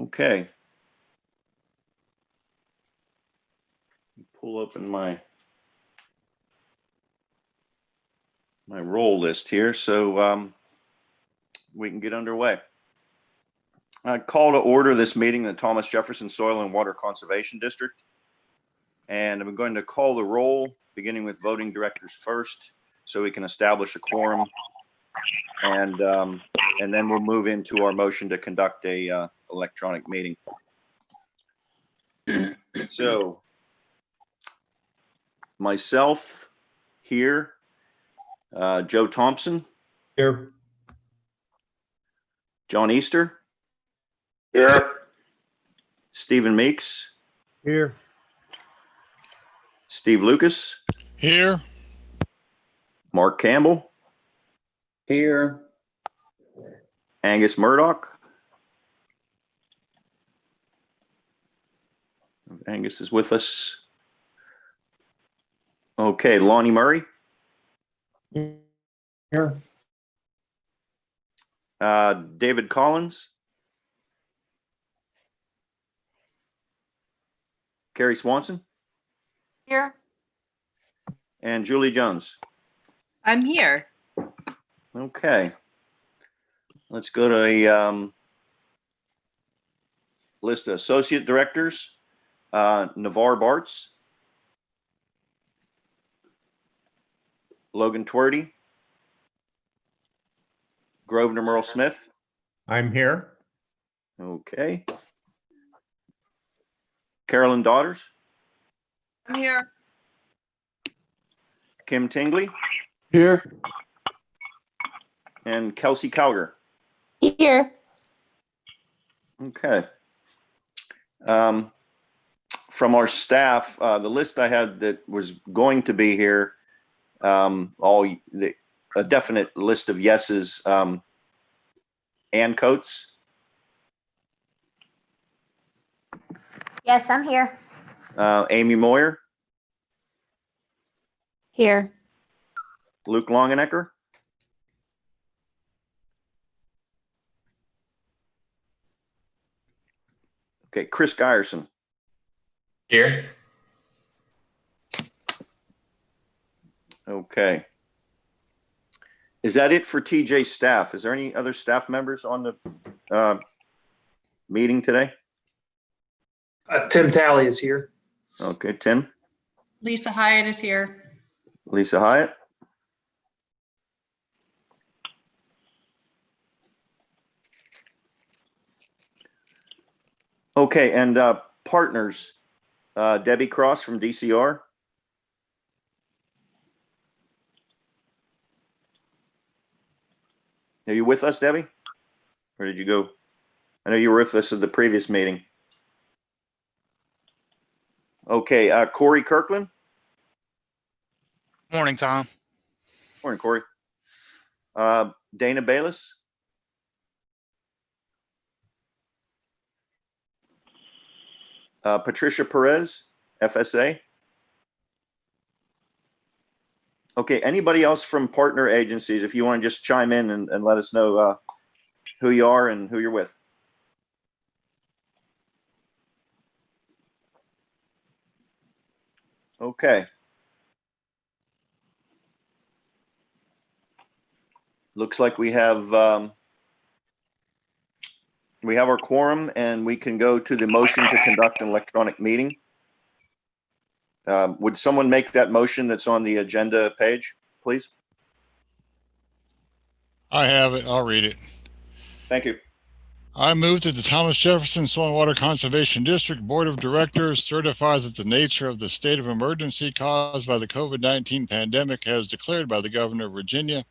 Okay. Pull open my roll list here so we can get underway. I call to order this meeting in the Thomas Jefferson Soil and Water Conservation District. And I'm going to call the roll, beginning with voting directors first, so we can establish a quorum. And then we'll move into our motion to conduct a electronic meeting. So myself here, Joe Thompson. Here. John Easter. Here. Stephen Meeks. Here. Steve Lucas. Here. Mark Campbell. Here. Angus Murdoch. Angus is with us. Okay, Lonnie Murray. Here. David Collins. Carrie Swanson. Here. And Julie Jones. I'm here. Okay. Let's go to a list of associate directors. Navarre Bartz. Logan Twerdy. Grosvenor Merle Smith. I'm here. Okay. Carolyn Daughters. I'm here. Kim Tingley. Here. And Kelsey Cowger. Here. Okay. From our staff, the list I had that was going to be here, a definite list of yeses. Ann Coates. Yes, I'm here. Amy Moyer. Here. Luke Longenecker. Okay, Chris Geyerson. Here. Okay. Is that it for TJ staff? Is there any other staff members on the meeting today? Tim Talley is here. Okay, Tim. Lisa Hyatt is here. Lisa Hyatt. Okay, and partners, Debbie Cross from DCR. Are you with us, Debbie? Or did you go? I know you were with us at the previous meeting. Okay, Corey Kirkland. Morning, Tom. Morning, Corey. Dana Bayless. Patricia Perez, FSA. Okay, anybody else from partner agencies, if you want to just chime in and let us know who you are and who you're with. Okay. Looks like we have our quorum and we can go to the motion to conduct an electronic meeting. Would someone make that motion that's on the agenda page, please? I have it. I'll read it. Thank you. I move that the Thomas Jefferson Soil and Water Conservation District Board of Directors certifies that the nature of the state of emergency caused by the COVID-19 pandemic as declared by the Governor of Virginia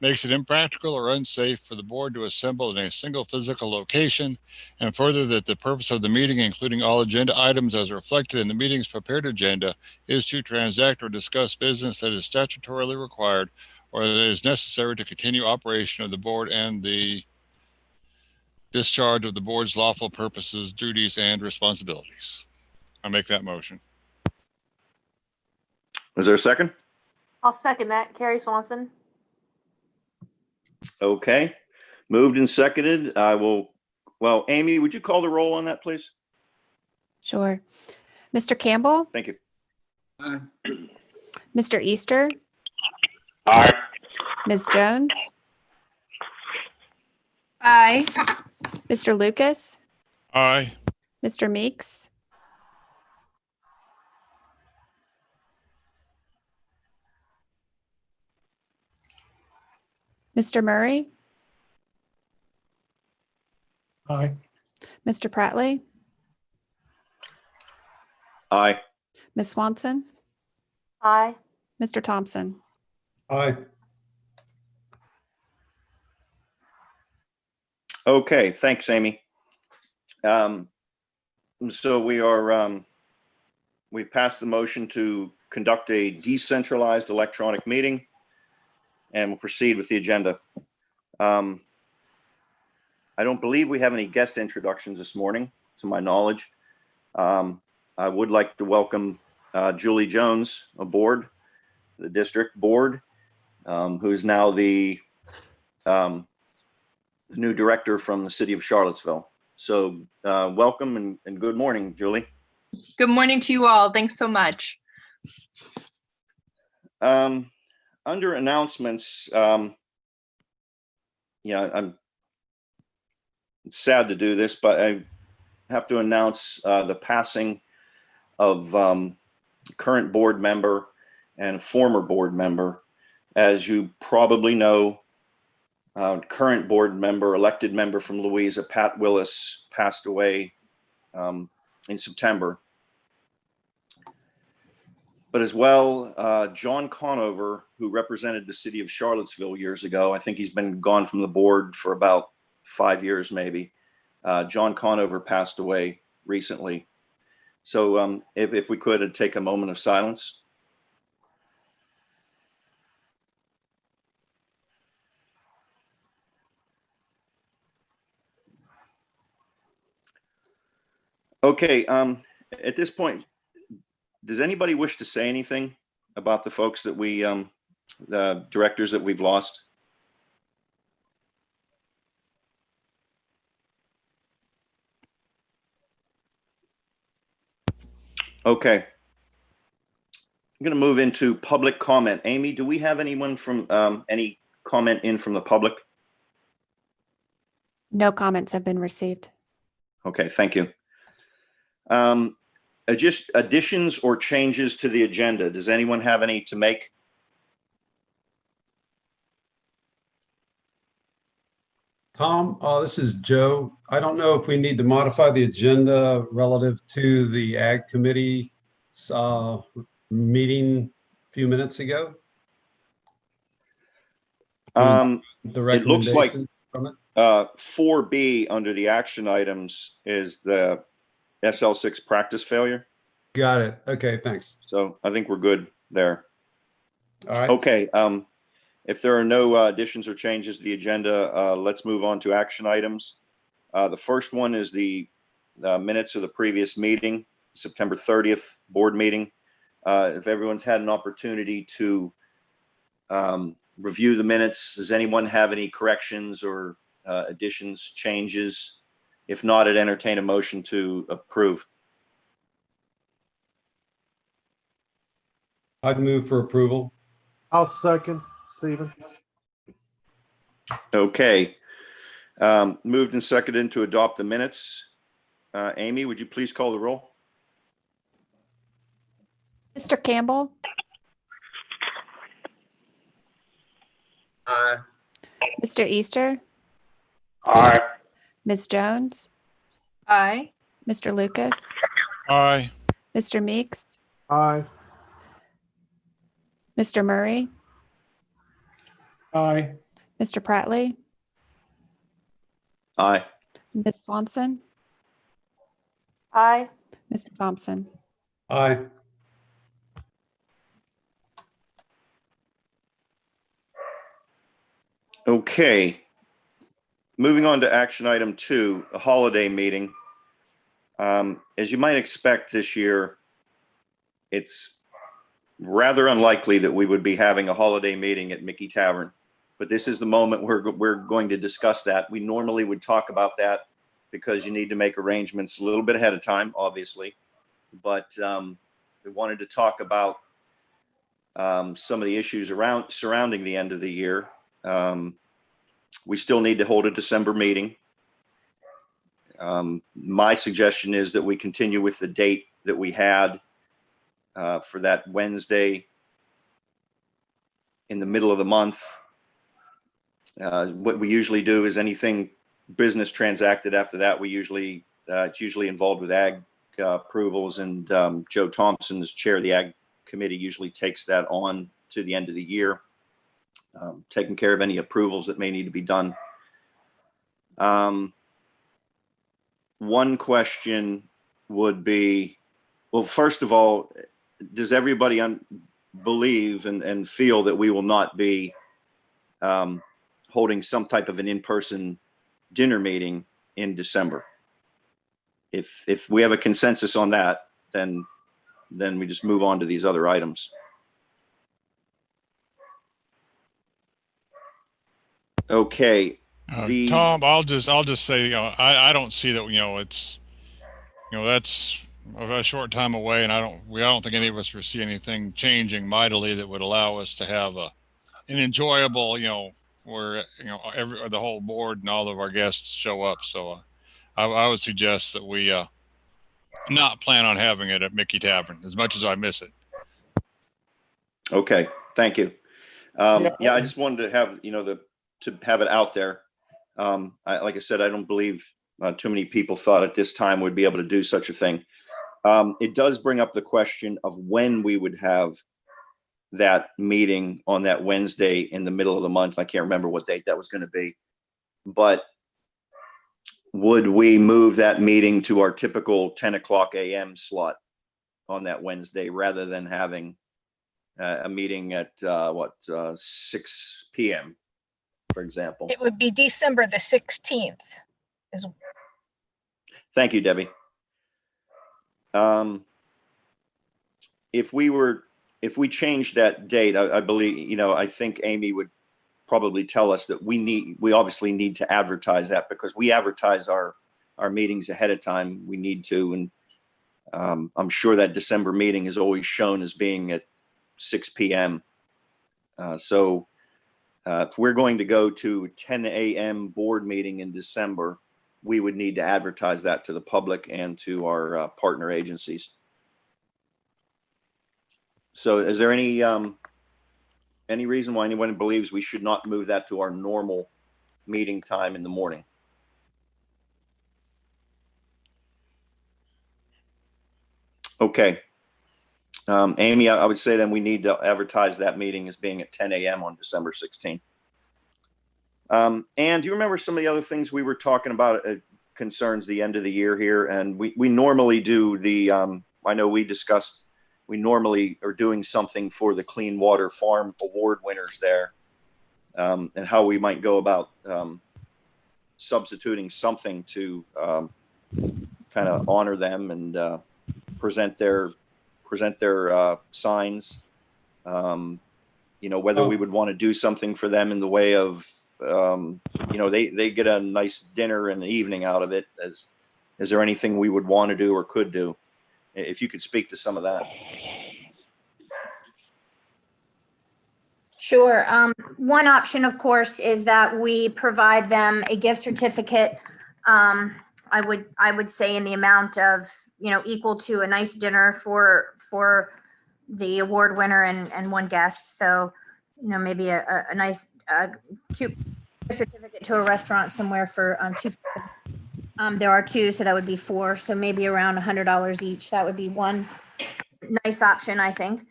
makes it impractical or unsafe for the board to assemble in a single physical location, and further that the purpose of the meeting, including all agenda items as reflected in the meeting's prepared agenda, is to transact or discuss business that is statutorily required or that is necessary to continue operation of the board and the discharge of the board's lawful purposes, duties, and responsibilities. I make that motion. Is there a second? I'll second that. Carrie Swanson. Okay. Moved and seconded. I will Well, Amy, would you call the roll on that, please? Sure. Mr. Campbell, Thank you. Aye. Mr. Easter, Aye. Ms. Jones, Aye. Mr. Lucas, Aye. Mr. Meeks, Mr. Murray, Aye. Mr. Pratley, Aye. Ms. Swanson, Aye. Mr. Thompson. Aye. Okay, thanks, Amy. So we passed the motion to conduct a decentralized electronic meeting, and we'll proceed with the agenda. I don't believe we have any guest introductions this morning, to my knowledge. I would like to welcome Julie Jones aboard the district board, who's now the new director from the city of Charlottesville. So welcome and good morning, Julie. Good morning to you all. Thanks so much. Under announcements, I'm sad to do this, but I have to announce the passing of current board member and former board member. As you probably know, current board member, elected member from Louisa, Pat Willis, passed away in September. But as well, John Conover, who represented the city of Charlottesville years ago, I think he's been gone from the board for about 5 years, maybe. John Conover passed away recently. So if we could take a moment of silence. Okay, at this point, does anybody wish to say anything about the folks that the directors that we've lost? Okay. I'm going to move into public comment. Amy, do we have anyone from any comment in from the public? No comments have been received. Okay, thank you. Just additions or changes to the agenda. Does anyone have any to make? Tom, this is Joe. I don't know if we need to modify the agenda relative to the Ag Committee meeting a few minutes ago. The It looks like recommendation from it. 4B under the action items is the SL6 practice failure. Got it. Okay, thanks. So I think we're good there. All right. Okay. If there are no additions or changes to the agenda, let's move on to action items. The first one is the minutes of the previous meeting, September 30th board meeting. If everyone's had an opportunity to review the minutes, does anyone have any corrections or additions, changes? If not, I'd entertain a motion to approve. I'd move for approval. I'll second, Stephen. Okay. Moved and seconded to adopt the minutes. Amy, would you please call the roll? Mr. Campbell, Aye. Mr. Easter, Aye. Ms. Jones, Aye. Mr. Lucas, Aye. Mr. Meeks, Aye. Mr. Murray, Aye. Mr. Pratley, Aye. Ms. Swanson, Aye. Mr. Thompson. Aye. Okay. Moving on to action item 2, a holiday meeting. As you might expect this year, it's rather unlikely that we would be having a holiday meeting at Mickey Tavern, but this is the moment we're going to discuss that. We normally would talk about that because you need to make arrangements a little bit ahead of time, obviously. But we wanted to talk about some of the issues surrounding the end of the year. We still need to hold a December meeting. My suggestion is that we continue with the date that we had for that Wednesday in the middle of the month. What we usually do is anything business transacted after that, it's usually involved with ag approvals, and Joe Thompson, as chair of the ag committee, usually takes that on to the end of the year, taking care of any approvals that may need to be done. One question would be, well, first of all, does everybody believe and feel that we will not be holding some type of an in-person dinner meeting in December? If we have a consensus on that, then we just move on to these other items. Okay. Tom, I'll just say, I don't see that, it's, that's a short time away, and I don't think any of us foresee anything changing mightily that would allow us to have an enjoyable, where, the whole board and all of our guests show up. So I would suggest that we not plan on having it at Mickey Tavern, as much as I miss it. Okay, thank you. I just wanted to have, to have it out there. Like I said, I don't believe too many people thought at this time would be able to do such a thing. It does bring up the question of when we would have that meeting on that Wednesday in the middle of the month. I can't remember what date that was going to be, but would we move that meeting to our typical 10 o'clock a.m. slot on that Wednesday rather than having a meeting at 6 p.m., for example? It would be December the 16th. Thank you, Debbie. If we change that date, I believe, I think Amy would probably tell us that we obviously need to advertise that, because we advertise our meetings ahead of time. We need to, and I'm sure that December meeting is always shown as being at 6 p.m. So if we're going to go to 10 a.m. board meeting in December, we would need to advertise that to the public and to our partner agencies. So is there any reason why anyone believes we should not move that to our normal meeting time in the morning? Okay. Amy, I would say then we need to advertise that meeting as being at 10 a.m. on December 16th. And do you remember some of the other things we were talking about concerns the end of the year here? And we normally do I know we discussed, we normally are doing something for the Clean Water Farm Award winners there, and how we might go about substituting something to kind of honor them and present their signs. Whether we would want to do something for them in the way of, they get a nice dinner and evening out of it. Is there anything we would want to do or could do? If you could speak to some of that. Sure. One option, of course, is that we provide them a gift certificate. I would say in the amount of, equal to a nice dinner for the award winner and one guest. So, maybe a nice, cute certificate to a restaurant somewhere for 2 people. There are 2, so that would be 4. So maybe around $100 each. That would be one nice option, I think.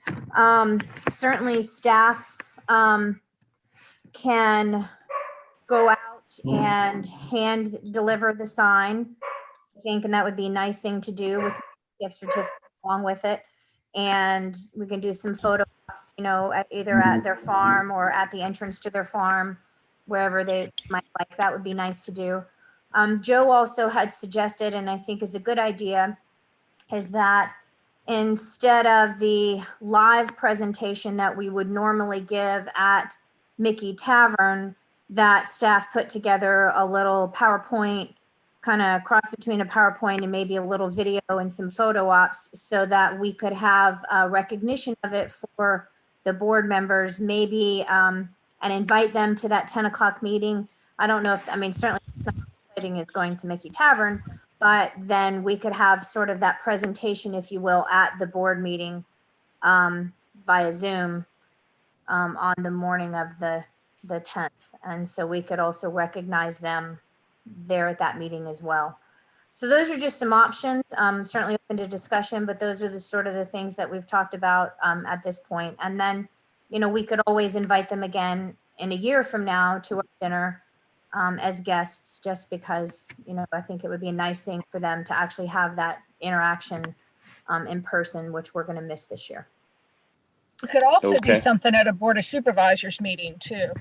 Certainly staff can go out and hand deliver the sign, I think, and that would be a nice thing to do with gift certificate along with it. And we can do some photo ops, either at their farm or at the entrance to their farm, wherever they might like. That would be nice to do. Joe also had suggested, and I think is a good idea, is that instead of the live presentation that we would normally give at Mickey Tavern, that staff put together a little PowerPoint kind of cross between a PowerPoint and maybe a little video and some photo ops so that we could have recognition of it for the board members, maybe, and invite them to that 10 o'clock meeting. I don't know if, I mean, certainly exciting is going to Mickey Tavern, but then we could have sort of that presentation, if you will, at the board meeting via Zoom on the morning of the 10th. And so we could also recognize them there at that meeting as well. So those are just some options, certainly open to discussion, but those are the sort of the things that we've talked about at this point. And then, you know, we could always invite them again in a year from now to our dinner as guests, just because, you know, I think it would be a nice thing for them to actually have that interaction in person, which we're going to miss this year. You could also do Okay. something at a Board of Supervisors meeting too.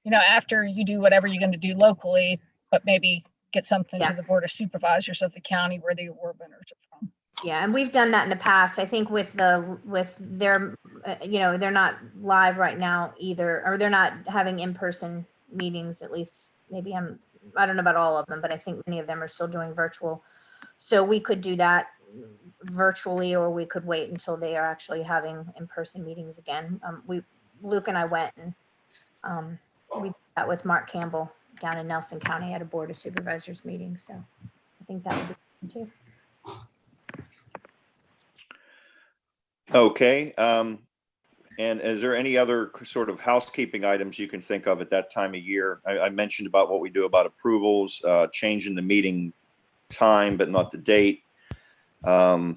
You know, after you do whatever you're going to do locally, but maybe get something Yeah. to the Board of Supervisors of the county where the award winners are from. Yeah, and we've done that in the past. I think with their, you know, they're not live right now either, or they're not having in-person meetings, at least maybe I don't know about all of them, but I think many of them are still doing virtual. So we could do that virtually, or we could wait until they are actually having in-person meetings again. Luke and I went and we did that with Mark Campbell down in Nelson County at a Board of Supervisors meeting. So I think that would be fun too. Okay. And is there any other sort of housekeeping items you can think of at that time of year? I mentioned about what we do about approvals, changing the meeting time, but not the date. You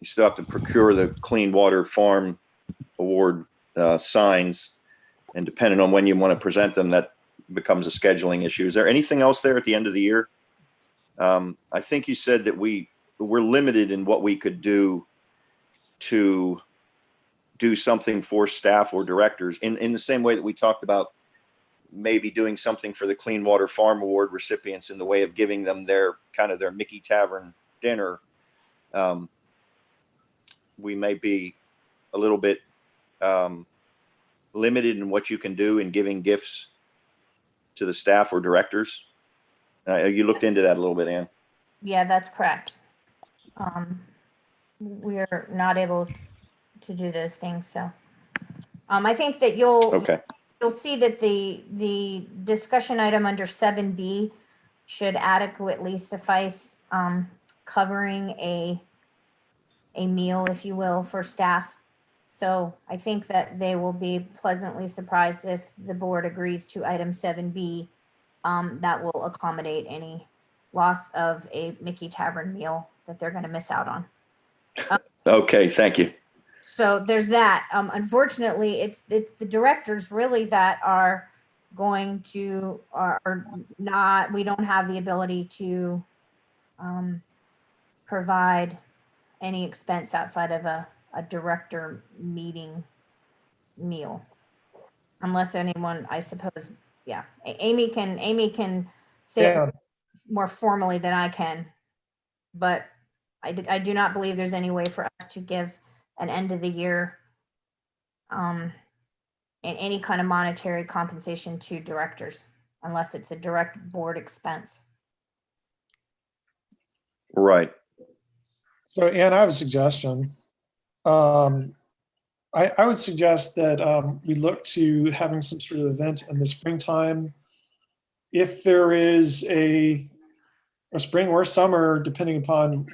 still have to procure the Clean Water Farm Award signs, and depending on when you want to present them, that becomes a scheduling issue. Is there anything else there at the end of the year? I think you said that we're limited in what we could do to do something for staff or directors in the same way that we talked about maybe doing something for the Clean Water Farm Award recipients in the way of giving them their kind of their Mickey Tavern dinner. We may be a little bit limited in what you can do in giving gifts to the staff or directors. You looked into that a little bit, Ann. Yeah, that's correct. We're not able to do those things. So I think that you'll see that the discussion item under 7B should adequately suffice covering a meal, if you will, for staff. So I think that they will be pleasantly surprised if the board agrees to item 7B. That will accommodate any loss of a Mickey Tavern meal that they're going to miss out on. Okay, thank you. So there's that. Unfortunately, it's the directors really that are going to are not. We don't have the ability to provide any expense outside of a director meeting meal, unless anyone, I suppose. Yeah, Amy can say it more formally than I can, but I do not believe there's any way for us to give an end of the year and any kind of monetary compensation to directors unless it's a direct board expense. Right. So Ann, I have a suggestion. I would suggest that we look to having some sort of event in the springtime. If there is a spring or summer, depending upon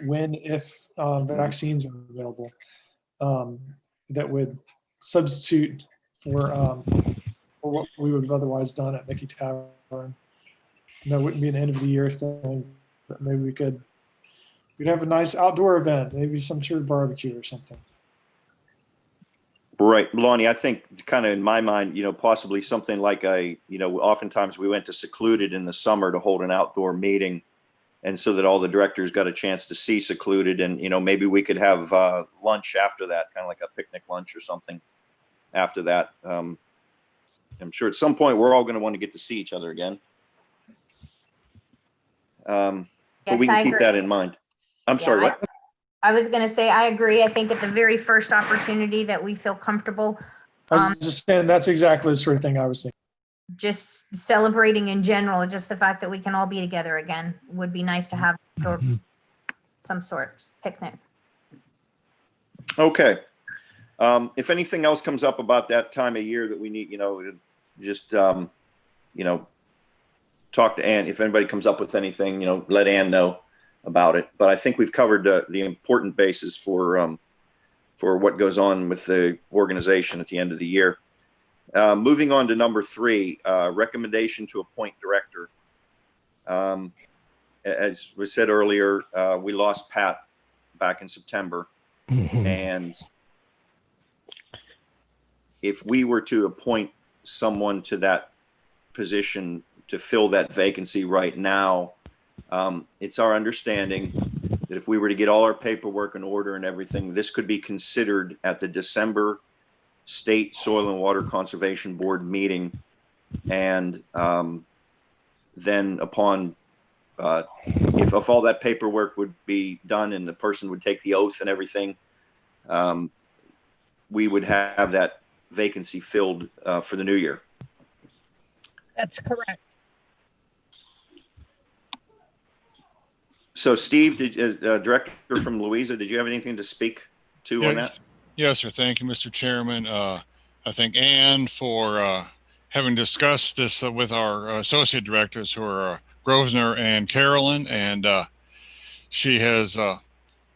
if vaccines are available, that would substitute for what we would have otherwise done at Mickey Tavern. It wouldn't be an end of the year thing, but maybe we'd have a nice outdoor event, maybe some sort of barbecue or something. Right. Lonnie, I think kind of in my mind, possibly something like oftentimes we went to Secluded in the summer to hold an outdoor meeting. And so that all the directors got a chance to see Secluded, and, maybe we could have lunch after that, kind of like a picnic lunch or something after that. I'm sure at some point we're all going to want to get to see each other again. But we can keep that in mind. I'm sorry, what? I was going to say, I agree. I think at the very first opportunity that we feel comfortable. I was just saying that's exactly the sort of thing I was thinking. just celebrating in general, just the fact that we can all be together again would be nice to have, or some sort of picnic. Okay. If anything else comes up about that time of year that we need, just, talk to Ann. If anybody comes up with anything, let Ann know about it. But I think we've covered the important basis for what goes on with the organization at the end of the year. Moving on to number 3, recommendation to appoint director. As we said earlier, we lost Pat back in September. And if we were to appoint someone to that position to fill that vacancy right now, it's our understanding that if we were to get all our paperwork in order and everything, this could be considered at the December State Soil and Water Conservation Board meeting. And then upon, if all that paperwork would be done and the person would take the oath and everything, we would have that vacancy filled for the new year. That's correct. So Steve, Director from Louisa, did you have anything to speak to on that? Yes, sir. Thank you, Mr. Chairman. I thank Ann for having discussed this with our associate directors, who are Grosvenor and Carolyn, and she has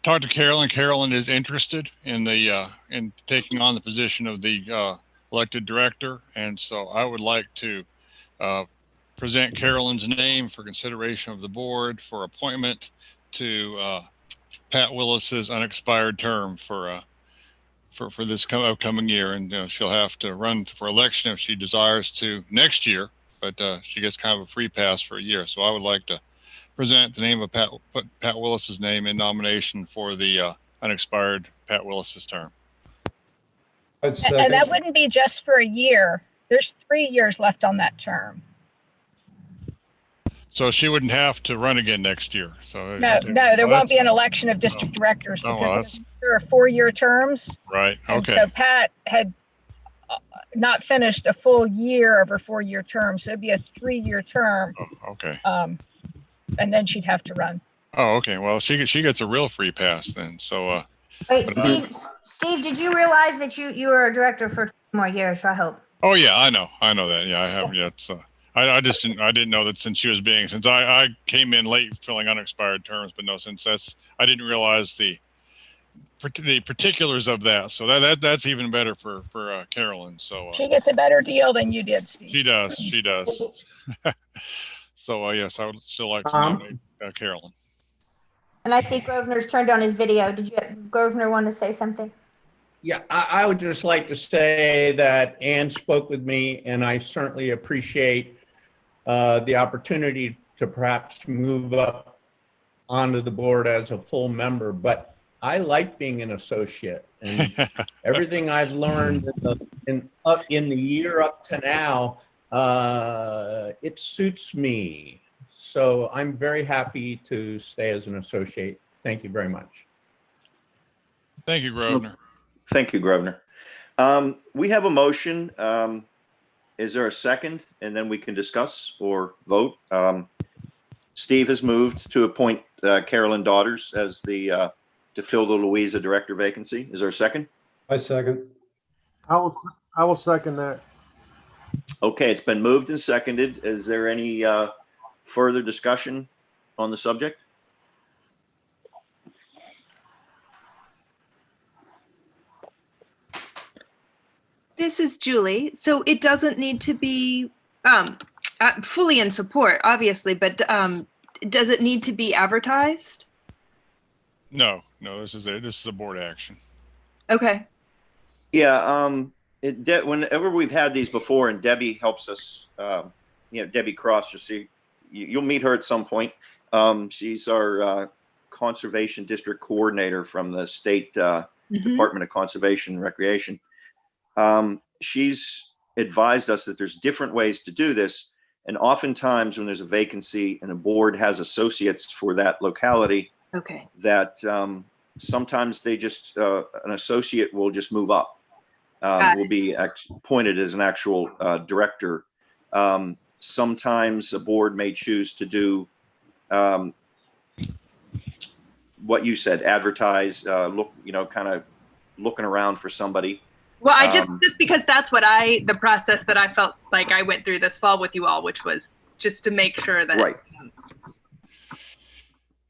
talked to Carolyn. Carolyn is interested in in taking on the position of the elected director, and so I would like to present Carolyn's name for consideration of the board for appointment to Pat Willis's unexpired term for this upcoming year. And she'll have to run for election if she desires to next year, but she gets kind of a free pass for a year. So I would like to present the name of put Pat Willis's name in nomination for the unexpired Pat Willis's term. I'd And second. that wouldn't be just for a year. There's 3 years left on that term. So she wouldn't have to run again next year. So No, there won't be an election of district directors Oh, well, because there are 4-year terms. right. And Okay. so Pat had not finished a full year of her 4-year term. So it'd be a 3-year term. Oh, okay. And then she'd have to run. Oh, okay. Well, she gets a real free pass then. So Wait, But Steve, did you realize that you were a director for 2 more years, I hope? oh yeah, I know that. Yeah, I have. Yeah, it's I didn't know that since I came in late filling unexpired terms, but no, I didn't realize the particulars of that. So that's even better for Carolyn. So She gets a better deal than you did, Steve. she does. So yes, I would still like to Tom? nominate Carolyn. And I see Grosvenor's turned on his video. Did Grosvenor want to say something? Yeah, I would just like to say that Ann spoke with me, and I certainly appreciate the opportunity to perhaps move up onto the board as a full member. But I like being an associate, and everything I've learned in the year up to now, it suits me. So I'm very happy to stay as an associate. Thank you very much. Thank you, Grosvenor. Thank you, Grosvenor. We have a motion. Is there a second? And then we can discuss or vote. Steve has moved to appoint Carolyn Daughters as to fill the Louisa director vacancy. Is there a second? I second. I will second that. Okay, it's been moved and seconded. Is there any further discussion on the subject? This is Julie. So it doesn't need to be fully in support, obviously, but does it need to be advertised? No, this is a board action. Okay. Yeah, whenever we've had these before, and Debbie helps us, Debbie Cross, you'll meet her at some point. She's our conservation district coordinator from the state Department of Conservation and Recreation. She's advised us that there's different ways to do this. And oftentimes when there's a vacancy and a board has associates for that locality, okay, that sometimes they just, an associate will just move up, will be appointed as an actual director Sometimes a board may choose to do what you said, advertise, look, kind of looking around for somebody. Well, I just because that's what the process that I felt like I went through this fall with you all, which was just to make sure that. Right.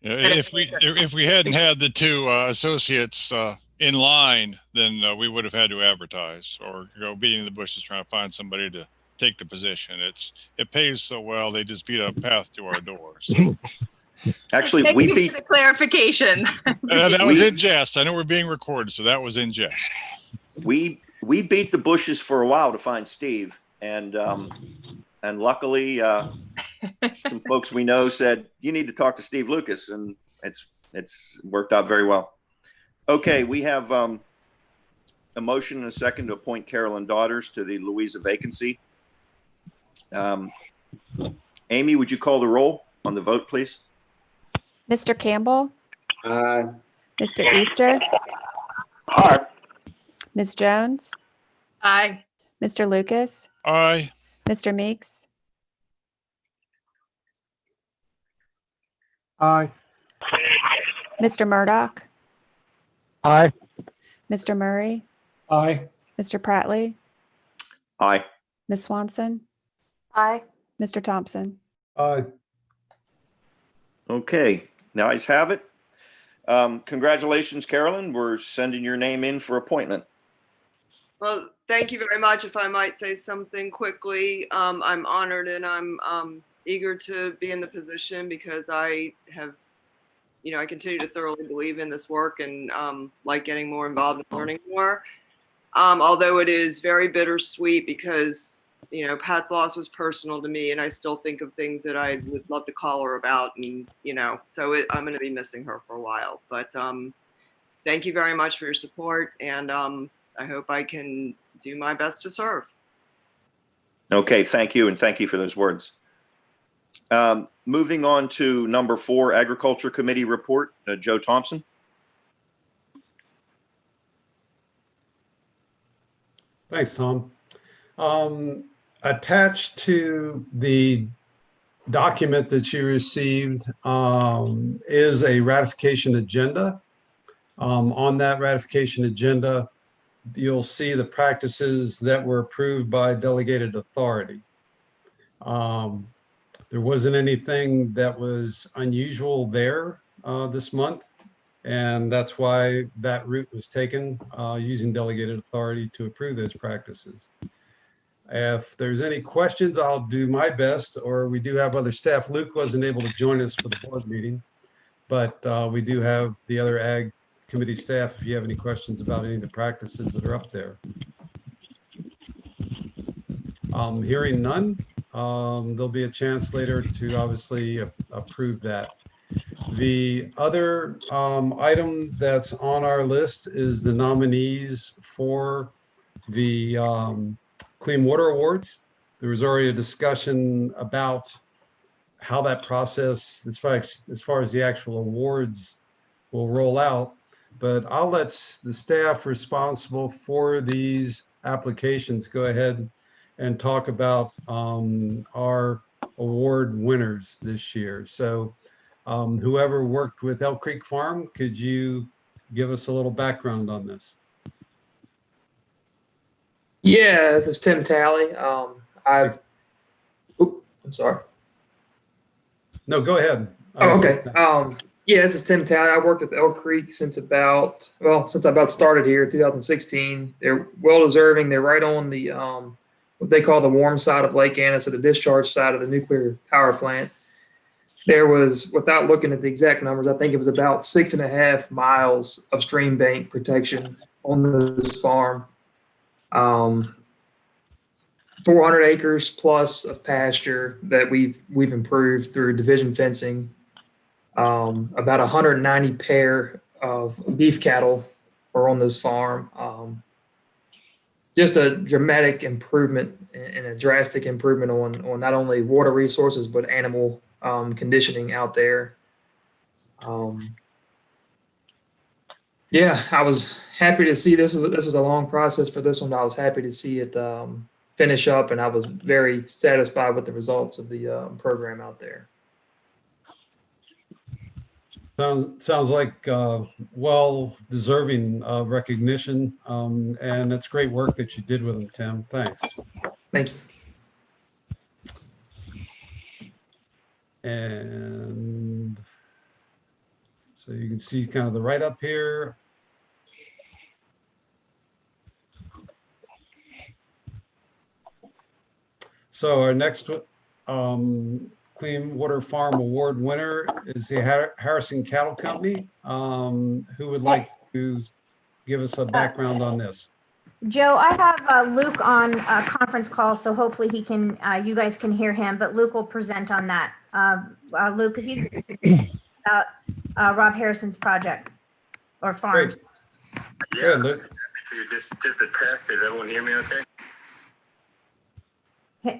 If we hadn't had the two associates in line, then we would have had to advertise or go beating the bushes trying to find somebody to take the position. It pays so well, they just beat a path to our door. So. Actually, Thank we you beat for the clarification. That was in jest. I know we're being recorded, so that was in jest. we beat the bushes for a while to find Steve, and luckily some folks we know said you need to talk to Steve Lucas, and it's worked out very well. Okay, we have a motion and a second to appoint Carolyn Daughters to the Louisa vacancy. Amy, would you call the roll on the vote, please? Mr. Campbell, Aye. Mr. Easter, Aye. Ms. Jones, Aye. Mr. Lucas, Aye. Mr. Meeks, Aye. Mr. Murdoch, Aye. Mr. Murray, Aye. Mr. Prattley, Aye. Ms. Swanson, Aye. Mr. Thompson. Okay, now ayes have it. Congratulations, Carolyn. We're sending your name in for appointment. Well, thank you very much. If I might say something quickly, I'm honored and I'm eager to be in the position because I have, I continue to thoroughly believe in this work and like getting more involved in learning more. Although it is very bittersweet because, Pat's loss was personal to me and I still think of things that I would love to call her about and, so I'm going to be missing her for a while. But thank you very much for your support and I hope I can do my best to serve. Okay, thank you, and thank you for those words. Moving on to number 4, Agriculture Committee report, Joe Thompson. Thanks, Tom. Attached to the document that you received is a ratification agenda. On that ratification agenda, you'll see the practices that were approved by delegated authority. There wasn't anything that was unusual there this month, and that's why that route was taken using delegated authority to approve those practices. If there's any questions, I'll do my best, or we do have other staff. Luke wasn't able to join us for the board meeting, but we do have the other Ag Committee staff if you have any questions about any of the practices that are up there. Hearing none, there'll be a chance later to obviously approve that. The other item that's on our list is the nominees for the Clean Water Awards. There was already a discussion about how that process, as far as the actual awards will roll out, but I'll let the staff responsible for these applications go ahead and talk about our award winners this year. So whoever worked with Elk Creek Farm, could you give us a little background on this? Yeah, this is Tim Talley. I'm sorry. No, go ahead. Oh, okay. Yeah, this is Tim Talley. I worked with Elk Creek since I about started here in 2016. They're well deserving. They're right on the what they call the warm side of Lake Anna, so the discharge side of the nuclear power plant. There was, without looking at the exact numbers, I think it was about 6.5 miles of stream bank protection on this farm. 400 acres plus of pasture that we've improved through division fencing. About 190 pair of beef cattle are on this farm. Just a dramatic improvement and a drastic improvement on not only water resources but animal conditioning out there. Yeah, I was happy to see this. This was a long process for this one. I was happy to see it finish up, and I was very satisfied with the results of the program out there. Sounds like well deserving of recognition, and it's great work that you did with them, Tim. Thanks. Thank you. And so you can see kind of the write-up here. So our next Clean Water Farm Award winner is the Harrison Cattle Company. Who would like to give us a background on this? Joe, I have Luke on a conference call, so hopefully he can, you guys can hear him, but Luke will present on that. Luke, if you about Rob Harrison's project or farms. Yeah, Luke. Just a test. Does everyone hear me okay?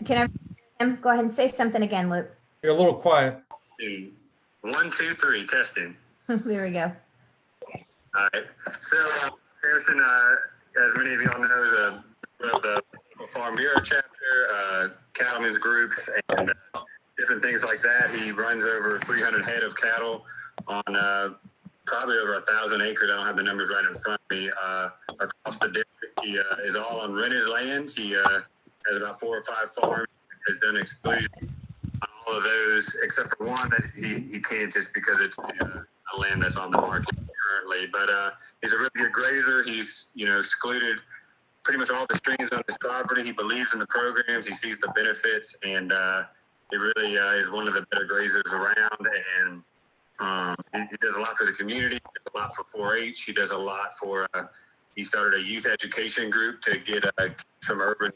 Can I go ahead and say something again, Luke? You're a little quiet. 1, 2, 3, testing. There we go. All right. So Harrison, as many of y'all know, is the Farm Bureau chapter, cattlemen's groups, and different things like that. He runs over 300 head of cattle on probably over 1,000 acres. I don't have the numbers right in front of me. Across the district, he is all on rented land. He has about 4 or 5 farms. Has done exclusion on all of those except for one that he can't, just because it's a land that's on the market currently. But he's a really good grazer. He's excluded pretty much all the streams on his property. He believes in the programs. He sees the benefits, and he really is one of the better grazers around. And he does a lot for the community. He does a lot for 4-H. He does a lot for. He started a youth education group to get from urban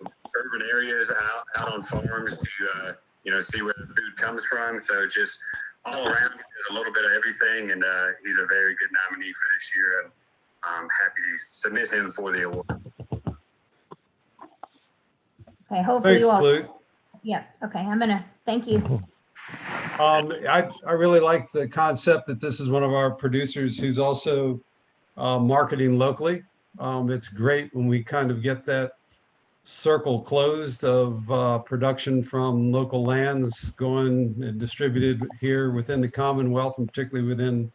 areas out on farms to see where the food comes from. So just all around, there's a little bit of everything, and he's a very good nominee for this year. And I'm happy to submit him for the award. Okay, hopefully Thanks, you all. Luke. Yeah. Okay, I'm gonna thank you. I really like the concept that this is one of our producers who's also marketing locally. It's great when we kind of get that circle closed of production from local lands going and distributed here within the Commonwealth, and particularly within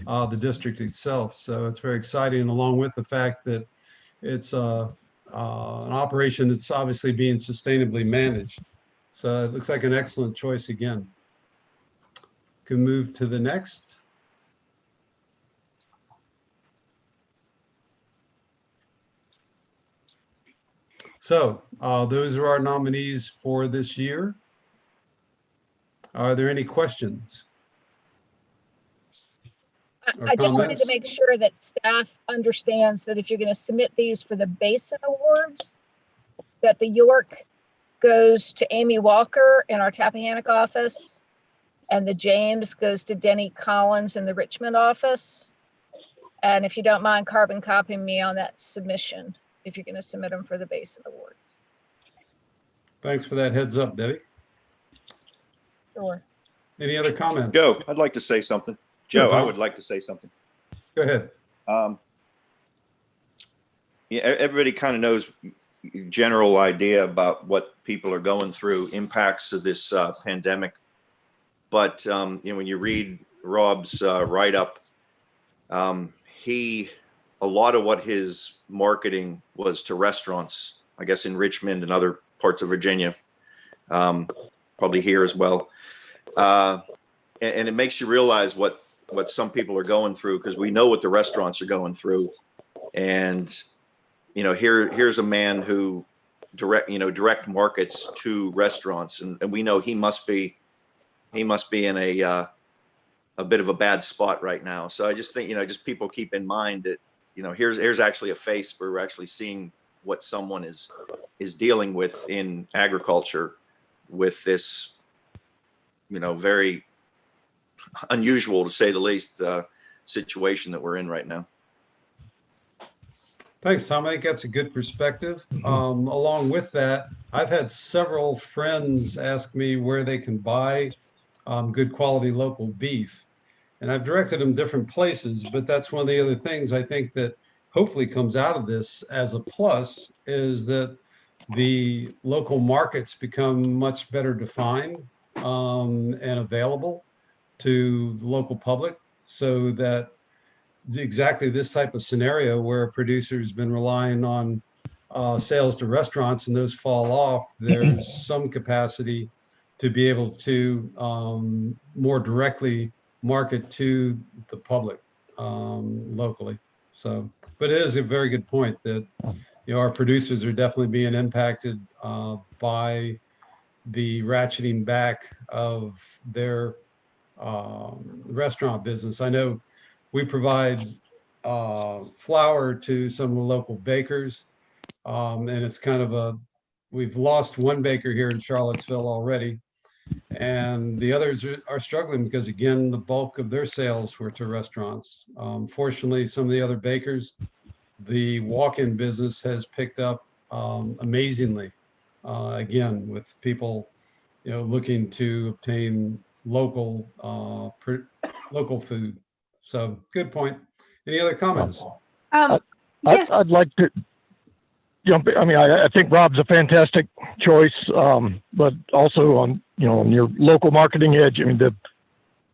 the district itself. So it's very exciting, along with the fact that it's an operation that's obviously being sustainably managed. So it looks like an excellent choice again. Can move to the next. So those are our nominees for this year. Are there any questions? I just wanted to make sure that staff understands that if you're going to submit these for the Basin Awards, that the York goes to Amy Walker in our Tappahannock office, and the James goes to Denny Collins in the Richmond office. And if you don't mind carbon copying me on that submission, if you're going to submit them for the Basin Awards. Thanks for that heads up, Debbie. Sure. Any other comments? Joe, I'd like to say something. Joe, I would like to say something. Go ahead. Yeah, everybody kind of knows general idea about what people are going through, impacts of this pandemic. But when you read Rob's write-up, a lot of what his marketing was to restaurants, I guess in Richmond and other parts of Virginia, probably here as well. And it makes you realize what some people are going through, because we know what the restaurants are going through. And, here's a man who direct markets to restaurants. And we know he must be in a bit of a bad spot right now. So I just think, just people keep in mind that, here's actually a face for actually seeing what someone is dealing with in agriculture with this, very unusual, to say the least, situation that we're in right now. Thanks, Tom. I think that's a good perspective. Along with that, I've had several friends ask me where they can buy good quality local beef. And I've directed them different places, but that's one of the other things I think that hopefully comes out of this as a plus, is that the local markets become much better defined and available to the local public, so that exactly this type of scenario where a producer's been relying on sales to restaurants and those fall off, there's some capacity to be able to more directly market to the public locally. So, but it is a very good point that, you know, our producers are definitely being impacted by the ratcheting back of their restaurant business. I know we provide flour to some of the local bakers, and it's kind of we've lost one baker here in Charlottesville already, and the others are struggling because, again, the bulk of their sales were to restaurants. Fortunately, some of the other bakers, the walk-in business has picked up amazingly, again, with people, you know, looking to obtain local local food. So good point. Any other comments? Yes. I'd like to jump in. I mean, I think Rob's a fantastic choice, but also on, you know, on your local marketing edge, I mean, the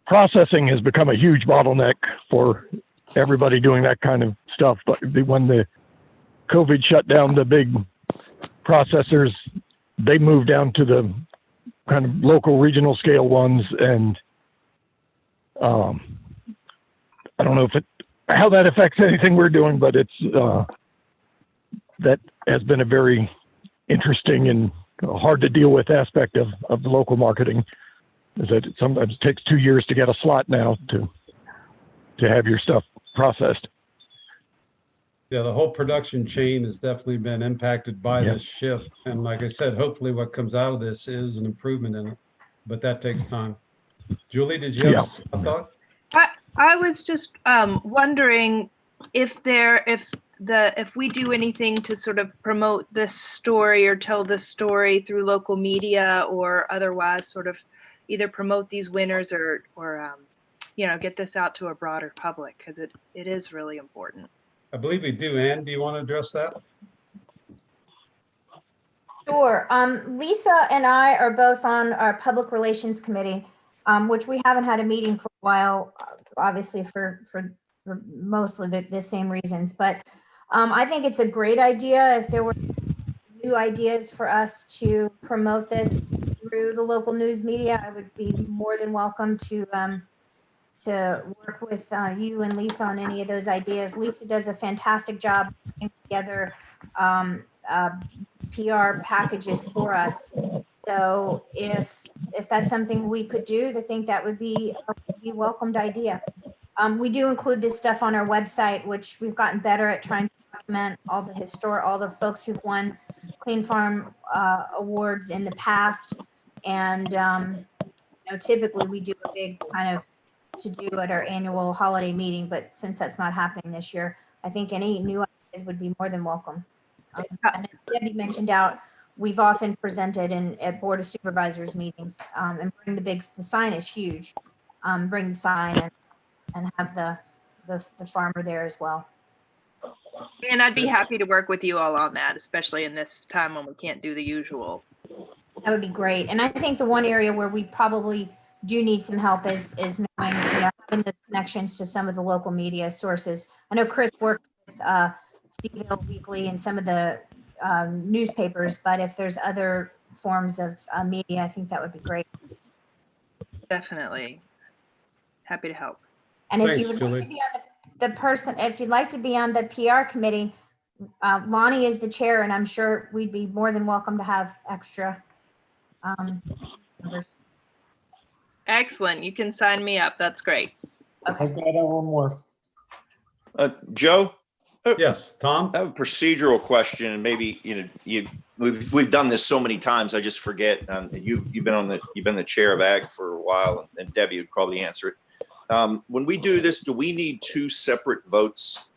processing has become a huge bottleneck for everybody doing that kind of stuff. But when the COVID shut down the big processors, they moved down to the kind of local regional scale ones. And I don't know how that affects anything we're doing, but it's that has been a very interesting and hard to deal with aspect of the local marketing, is that it sometimes takes 2 years to get a slot now to have your stuff processed. Yeah, the whole production chain has definitely been impacted by this shift. And like I said, hopefully what comes out of this is an improvement in it, but that takes time. Julie, did you have a thought? I was just wondering if we do anything to sort of promote this story or tell this story through local media or otherwise, sort of either promote these winners or you know, get this out to a broader public, because it is really important. I believe we do. Ann, do you want to address that? Sure. Lisa and I are both on our public relations committee, which we haven't had a meeting for a while, obviously for mostly the same reasons. But I think it's a great idea. If there were new ideas for us to promote this through the local news media, I would be more than welcome to work with you and Lisa on any of those ideas. Lisa does a fantastic job putting together PR packages for us. So if that's something we could do, I think that would be a welcomed idea. We do include this stuff on our website, which we've gotten better at trying to document all the folks who've won Clean Farm awards in the past. And you know, typically we do a big kind of to do at our annual holiday meeting, but since that's not happening this year, I think any new ideas would be more than welcome. And as Debbie mentioned out, we've often presented at Board of Supervisors meetings, and bring the sign is huge. Bring the sign and have the farmer there as well. And I'd be happy to work with you all on that, especially in this time when we can't do the usual. That would be great. And I think the one area where we probably do need some help is knowing, you know, having those connections to some of the local media sources. I know Chris works with Steveville Weekly and some of the newspapers, but if there's other forms of media, I think that would be great. Definitely. Happy to help. And if you would like to be on if you'd like to be on the PR committee, Lonnie is the chair, and I'm sure we'd be more than welcome to have extra members. Excellent. You can sign me up. That's great. I was going to add one more. Joe? Yes, Tom? I have a procedural question, and maybe, you know, we've done this so many times, I just forget. You've been the chair of Ag for a while, and Debbie would probably answer it. When we do this, do we need two separate votes,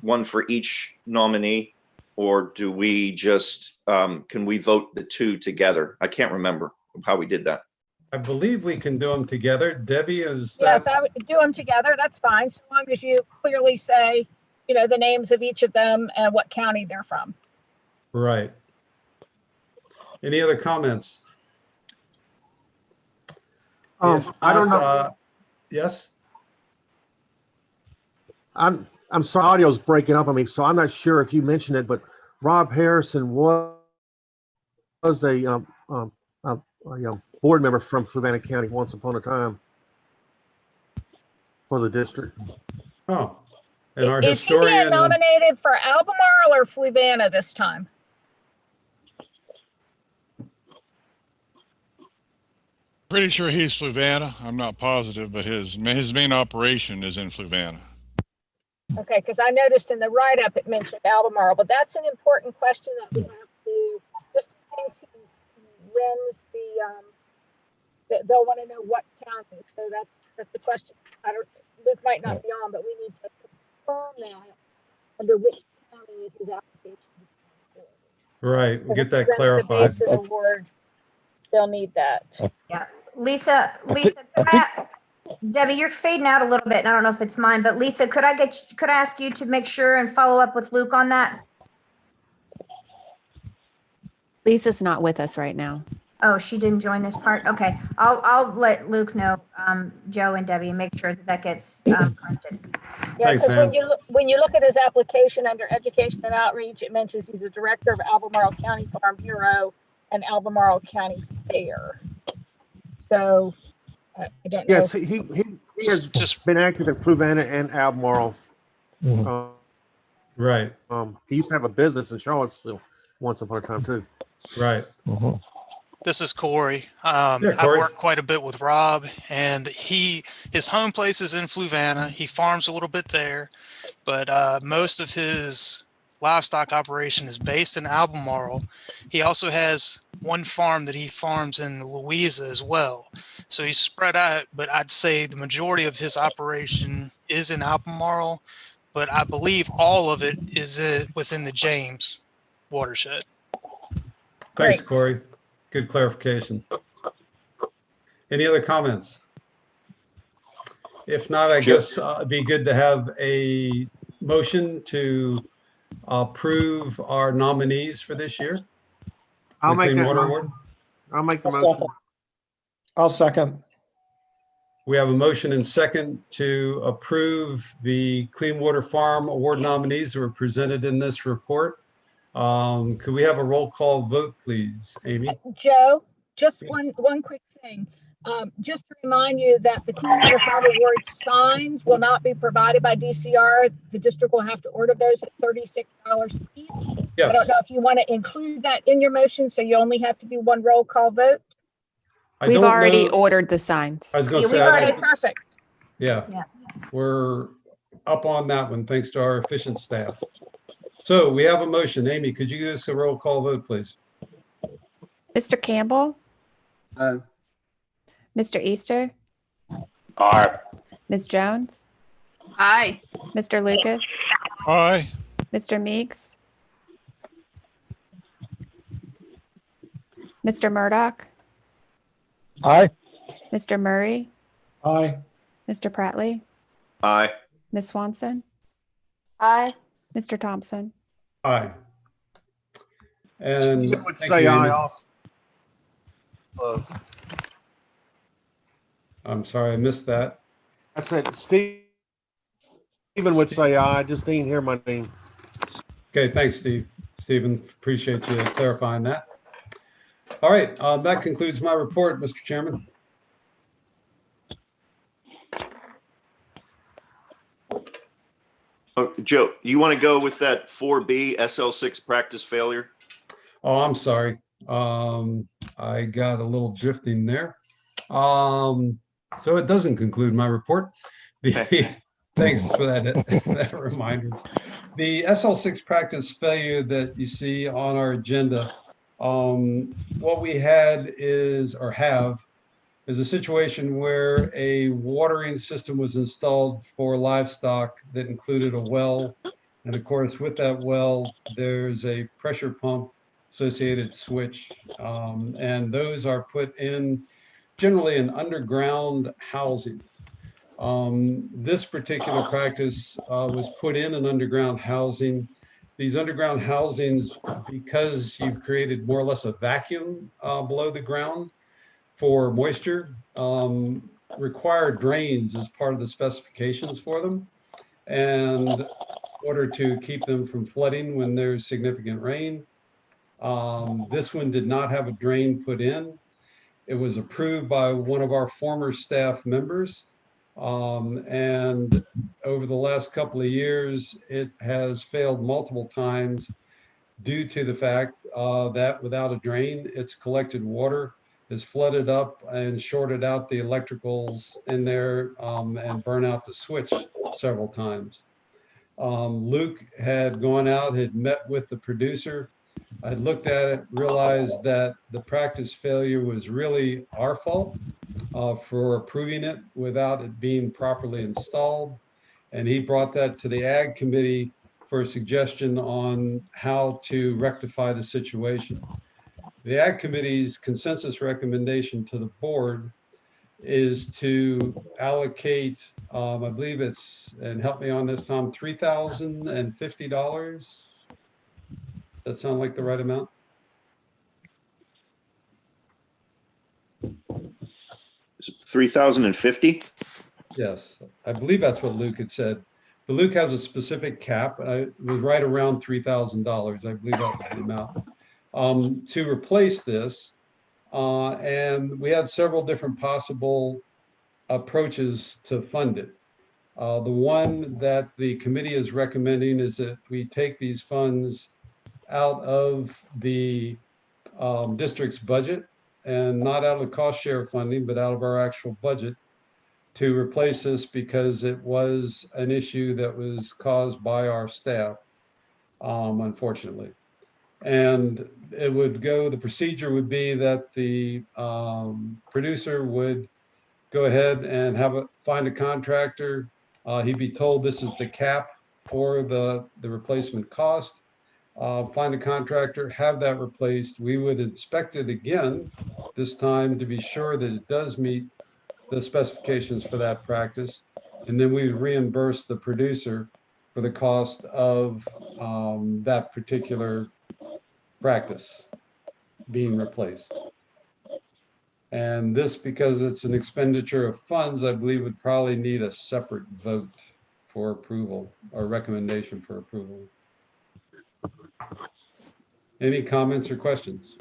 one for each nominee, or do we just can we vote the two together? I can't remember how we did that. I believe we can do them together. Debbie, is that? Yes, I would do them together. That's fine. So long as you clearly say, you know, the names of each of them and what county they're from. Right. Any other comments? If I don't not, know. Yes? I'm sorry, audio's breaking up on me, so I'm not sure if you mentioned it, but Rob Harrison was a board member from Fluvanna County once upon a time for the district. Oh, and our Is he being historian, nominated for Albemarle or Fluvanna this time? Pretty sure he's Fluvanna. I'm not positive, but his main operation is in Fluvanna. Okay, because I noticed in the write-up it mentioned Albemarle, but that's an important question that we have to, just in case he wins they'll want to know what county. So that's the question. Luke might not be on, but we need to confirm that under which county is his application. right, we'll get that The clarified. Basin Award, they'll need that. Yeah. Lisa, Debbie, you're fading out a little bit, and I don't know if it's mine, but Lisa, could I ask you to make sure and follow up with Luke on that? Lisa's not with us right now. Oh, she didn't join this part? Okay. I'll let Luke know, Joe and Debbie, and make sure that gets corrected. Yeah, Thanks, because Sam. when you look at his application under Education and Outreach, it mentions he's a director of Albemarle County Farm Bureau and Albemarle County Fair. So I don't know. Yes, he has just been active at Fluvanna and Albemarle. Right, He used to have a business in Charlottesville once upon a time too. right. This is Corey. Corey. I've worked quite a bit with Rob, and his home place is in Fluvanna. He farms a little bit there, but most of his livestock operation is based in Albemarle. He also has one farm that he farms in Louisa as well. So he's spread out, but I'd say the majority of his operation is in Albemarle, but I believe all of it is within the James watershed. Thanks, Corey. Good clarification. Any other comments? If not, I guess it'd be good to have a motion to approve our nominees for this year. I'll make Clean that Water motion. Award. I'll make the motion. I'll second. We have a motion and second to approve the Clean Water Farm Award nominees that were presented in this report. Could we have a roll call vote, please, Amy? Joe, just one quick thing. Just to remind you that the Clean Water Farm Award signs will not be provided by DCR. The district will have to order those at $36 a piece. Yes. I don't know if you want to include that in your motion, so you only have to do one roll call vote. We've already ordered the signs. I was going to We've say, already perfect. yeah, we're up on that one, thanks to our efficient staff. So we have a motion. Amy, could you give us a roll call vote, please? Mr. Campbell? Aye. Mr. Easter? Aye. Ms. Jones? Aye. Mr. Lucas? Aye. Mr. Meeks? Mr. Murdoch? Aye. Mr. Murray? Aye. Mr. Prattley? Aye. Ms. Swanson? Aye. Mr. Thompson? Aye. And Stephen would thank say you, aye Amy. also. I'm sorry, I missed that. I said Stephen would say aye, just didn't hear my name. Okay, thanks, Steve. Stephen, appreciate you clarifying that. All right, that concludes my report, Mr. Chairman. Oh, Joe, you want to go with that 4B SL6 practice failure? Oh, I'm sorry. I got a little drifting there. So it doesn't conclude my report. Thanks for that reminder. The SL6 practice failure that you see on our agenda, what we had is, or have, is a situation where a watering system was installed for livestock that included a well. And of course, with that well, there's a pressure pump associated switch. And those are put in generally an underground housing. This particular practice was put in an underground housing these underground housings, because you've created more or less a vacuum below the ground for moisture, require drains as part of the specifications for them. And in order to keep them from flooding when there's significant rain. This one did not have a drain put in. It was approved by one of our former staff members. And over the last couple of years, it has failed multiple times due to the fact that without a drain, its collected water has flooded up and shorted out the electricals in there and burn out the switch several times. Luke had gone out, had met with the producer. I looked at it, realized that the practice failure was really our fault for approving it without it being properly installed. And he brought that to the Ag Committee for a suggestion on how to rectify the situation. The Ag Committee's consensus recommendation to the board is to allocate, I believe it's, and help me on this, Tom, $3,050. That sound like the right amount? Is it 3,050? Yes, I believe that's what Luke had said. But Luke has a specific cap. It was right around $3,000. I believe that was the amount. To replace this, and we had several different possible approaches to fund it. The one that the committee is recommending is that we take these funds out of the district's budget and not out of the cost share funding, but out of our actual budget to replace this because it was an issue that was caused by our staff, unfortunately. And it would go, the procedure would be that the producer would go ahead and find a contractor. He'd be told this is the cap for the replacement cost. Find a contractor, have that replaced. We would inspect it again, this time to be sure that it does meet the specifications for that practice. And then we would reimburse the producer for the cost of that particular practice being replaced. And this, because it's an expenditure of funds, I believe would probably need a separate vote for approval or recommendation for approval. Any comments or questions?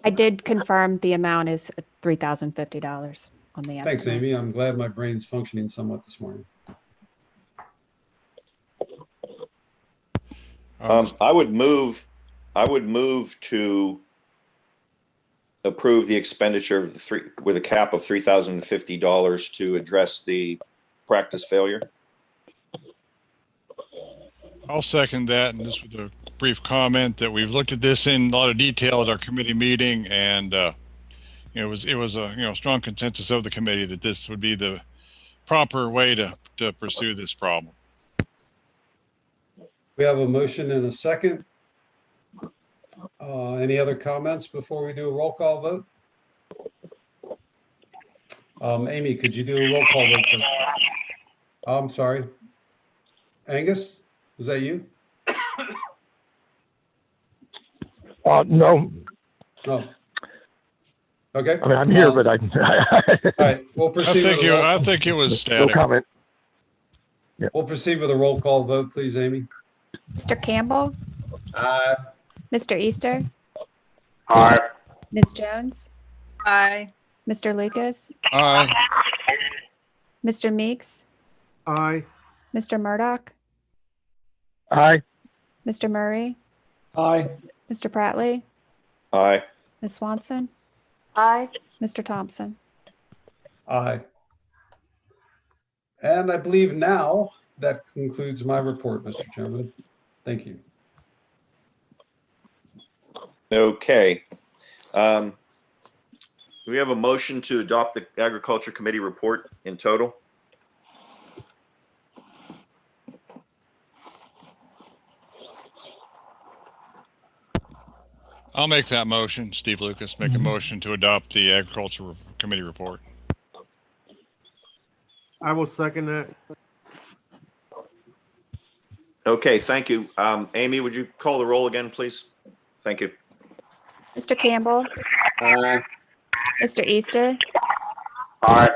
I did confirm the amount is $3,050 on the estimate. Thanks, Amy. I'm glad my brain's functioning somewhat this morning. I would move to approve the expenditure of with a cap of $3,050 to address the practice failure. I'll second that, and just with a brief comment that we've looked at this in a lot of detail at our committee meeting, and it was a strong consensus of the committee that this would be the proper way to pursue this problem. We have a motion and a second. Any other comments before we do a roll call vote? Amy, could you do a roll call vote first? I'm sorry. Angus, was that you? No. Oh. Okay. I mean, I'm here, but I. All right, we'll proceed. I think it was static. No comment. Yeah. We'll proceed with a roll call vote, please, Amy. Mr. Campbell? Aye. Mr. Easter? Aye. Ms. Jones? Aye. Mr. Lucas? Aye. Mr. Meeks? Aye. Mr. Murdoch? Aye. Mr. Murray? Aye. Mr. Prattley? Aye. Ms. Swanson? Aye. Mr. Thompson? Aye. And I believe now that concludes my report, Mr. Chairman. Thank you. Okay. Do we have a motion to adopt the Agriculture Committee report in total? I'll make that motion. Steve Lucas, make a motion to adopt the Agriculture Committee report. I will second that. Okay, thank you. Amy, would you call the roll again, please? Thank you. Mr. Campbell, Aye. Mr. Easter, Aye.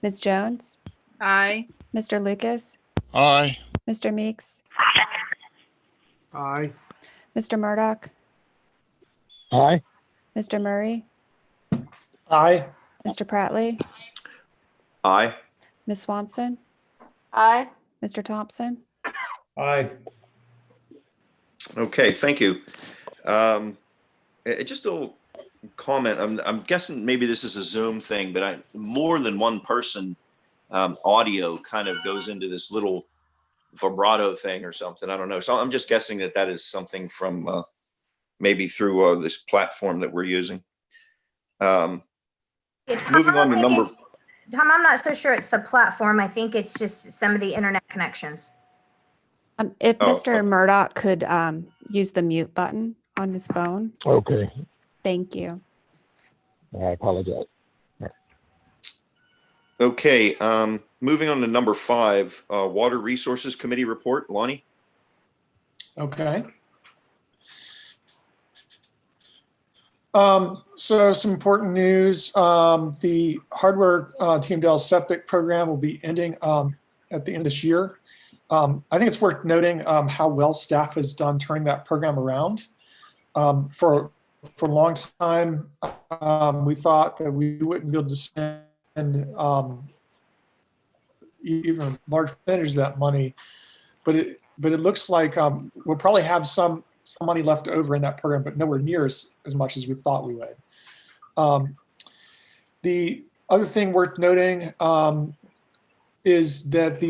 Ms. Jones, Aye. Mr. Lucas, Aye. Mr. Meeks, Aye. Mr. Murdoch, Aye. Mr. Murray, Aye. Mr. Pratley, Aye. Ms. Swanson, Aye. Mr. Thompson. Aye. Okay, thank you. Just a little comment. I'm guessing maybe this is a Zoom thing, but more than one person audio kind of goes into this little vibrato thing or something. I don't know. So I'm just guessing that is something from maybe through this platform that we're using. Moving on to number. Tom, I'm not so sure it's the platform. I think it's just some of the internet connections. If Oh, Mr. Murdoch could use the mute button on his phone. Okay. Thank you. I apologize. Okay, moving on to number 5, Water Resources Committee report. Lonnie? Okay. So some important news. The hardware TMDL SEPIC program will be ending at the end of this year. I think it's worth noting how well staff has done turning that program around. For a long time, we thought that we wouldn't be able to spend even a large percentage of that money, but it looks like we'll probably have some money left over in that program, but nowhere near as much as we thought we would. The other thing worth noting is that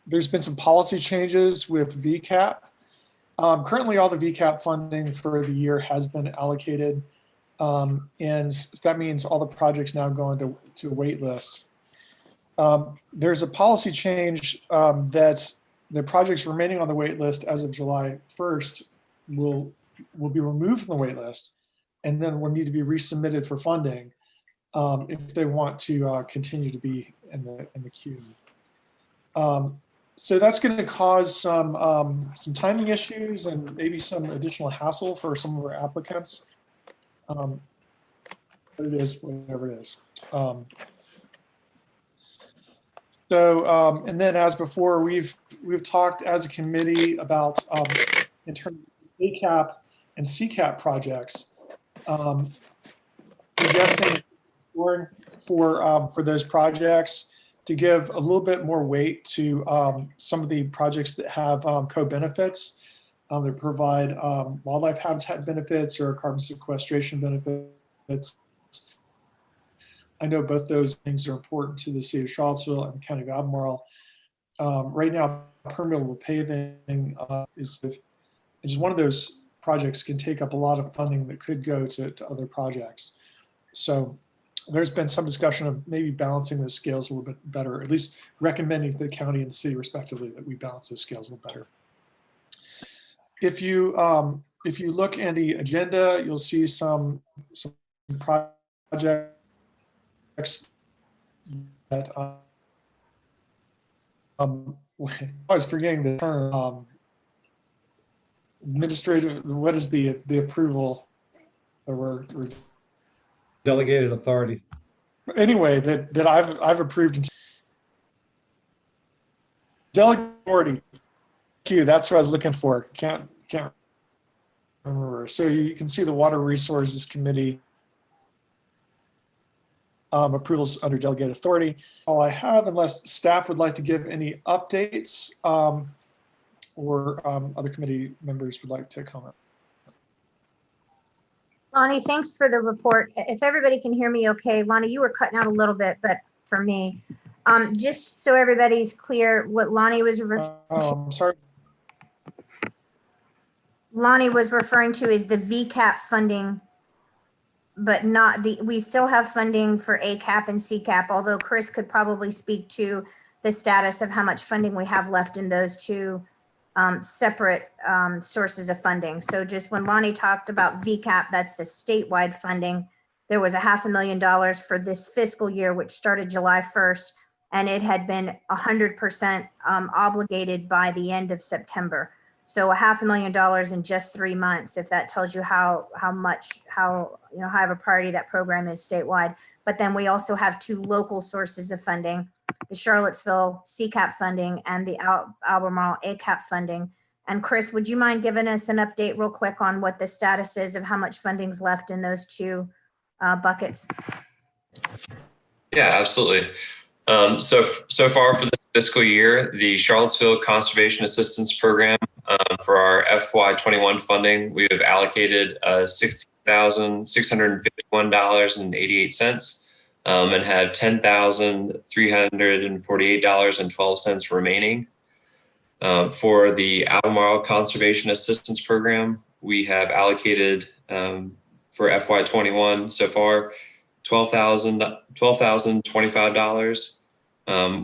there's been some policy changes with VCAP. Currently, all the VCAP funding for the year has been allocated, and that means all the projects now go into a wait list. There's a policy change that the projects remaining on the wait list as of July 1st will be removed from the wait list, and then will need to be resubmitted for funding if they want to continue to be in the queue. So that's going to cause some timing issues and maybe some additional hassle for some of our applicants. But it is whatever it is. And then as before, we've talked as a committee about in terms of ACAP and CCAP projects, suggesting for those projects to give a little bit more weight to some of the projects that have co-benefits that provide wildlife habitat benefits or carbon sequestration benefits. I know both those things are important to the city of Charlottesville and the county of Albemarle. Right now, permeable paving is one of those projects can take up a lot of funding that could go to other projects. So there's been some discussion of maybe balancing those scales a little bit better, at least recommending to the county and the city respectively that we balance those scales a little better. If you look at the agenda, you'll see some projects that I was forgetting the term. Administrative. What is the approval that we're Delegated authority. anyway that I've approved? Delegated authority. Q. That's what I was looking for. Can't remember. So you can see the Water Resources Committee approvals under delegated authority. All I have, unless staff would like to give any updates or other committee members would like to comment. Lonnie, thanks for the report. If everybody can hear me okay, Lonnie, you were cutting out a little bit, but for me, just so everybody's clear, what Lonnie was I'm sorry. Lonnie was referring to is the VCAP funding, but not we still have funding for ACAP and CCAP, although Chris could probably speak to the status of how much funding we have left in those two separate sources of funding. So just when Lonnie talked about VCAP, that's the statewide funding. There was $500,000 for this fiscal year, which started July 1st. and it had been 100% obligated by the end of September. So $500,000 in just 3 months, if that tells you how high of a priority that program is statewide. But then we also have 2 local sources of funding, the Charlottesville CCAP funding and the Albemarle ACAP funding. And Chris, would you mind giving us an update real quick on what the status is of how much funding's left in those 2 buckets? Yeah, absolutely. So far for this fiscal year, the Charlottesville Conservation Assistance Program, for our FY21 funding, we have allocated $16,651.88 and have $10,348.12 remaining. For the Albemarle Conservation Assistance Program, we have allocated for FY21 so far $12,025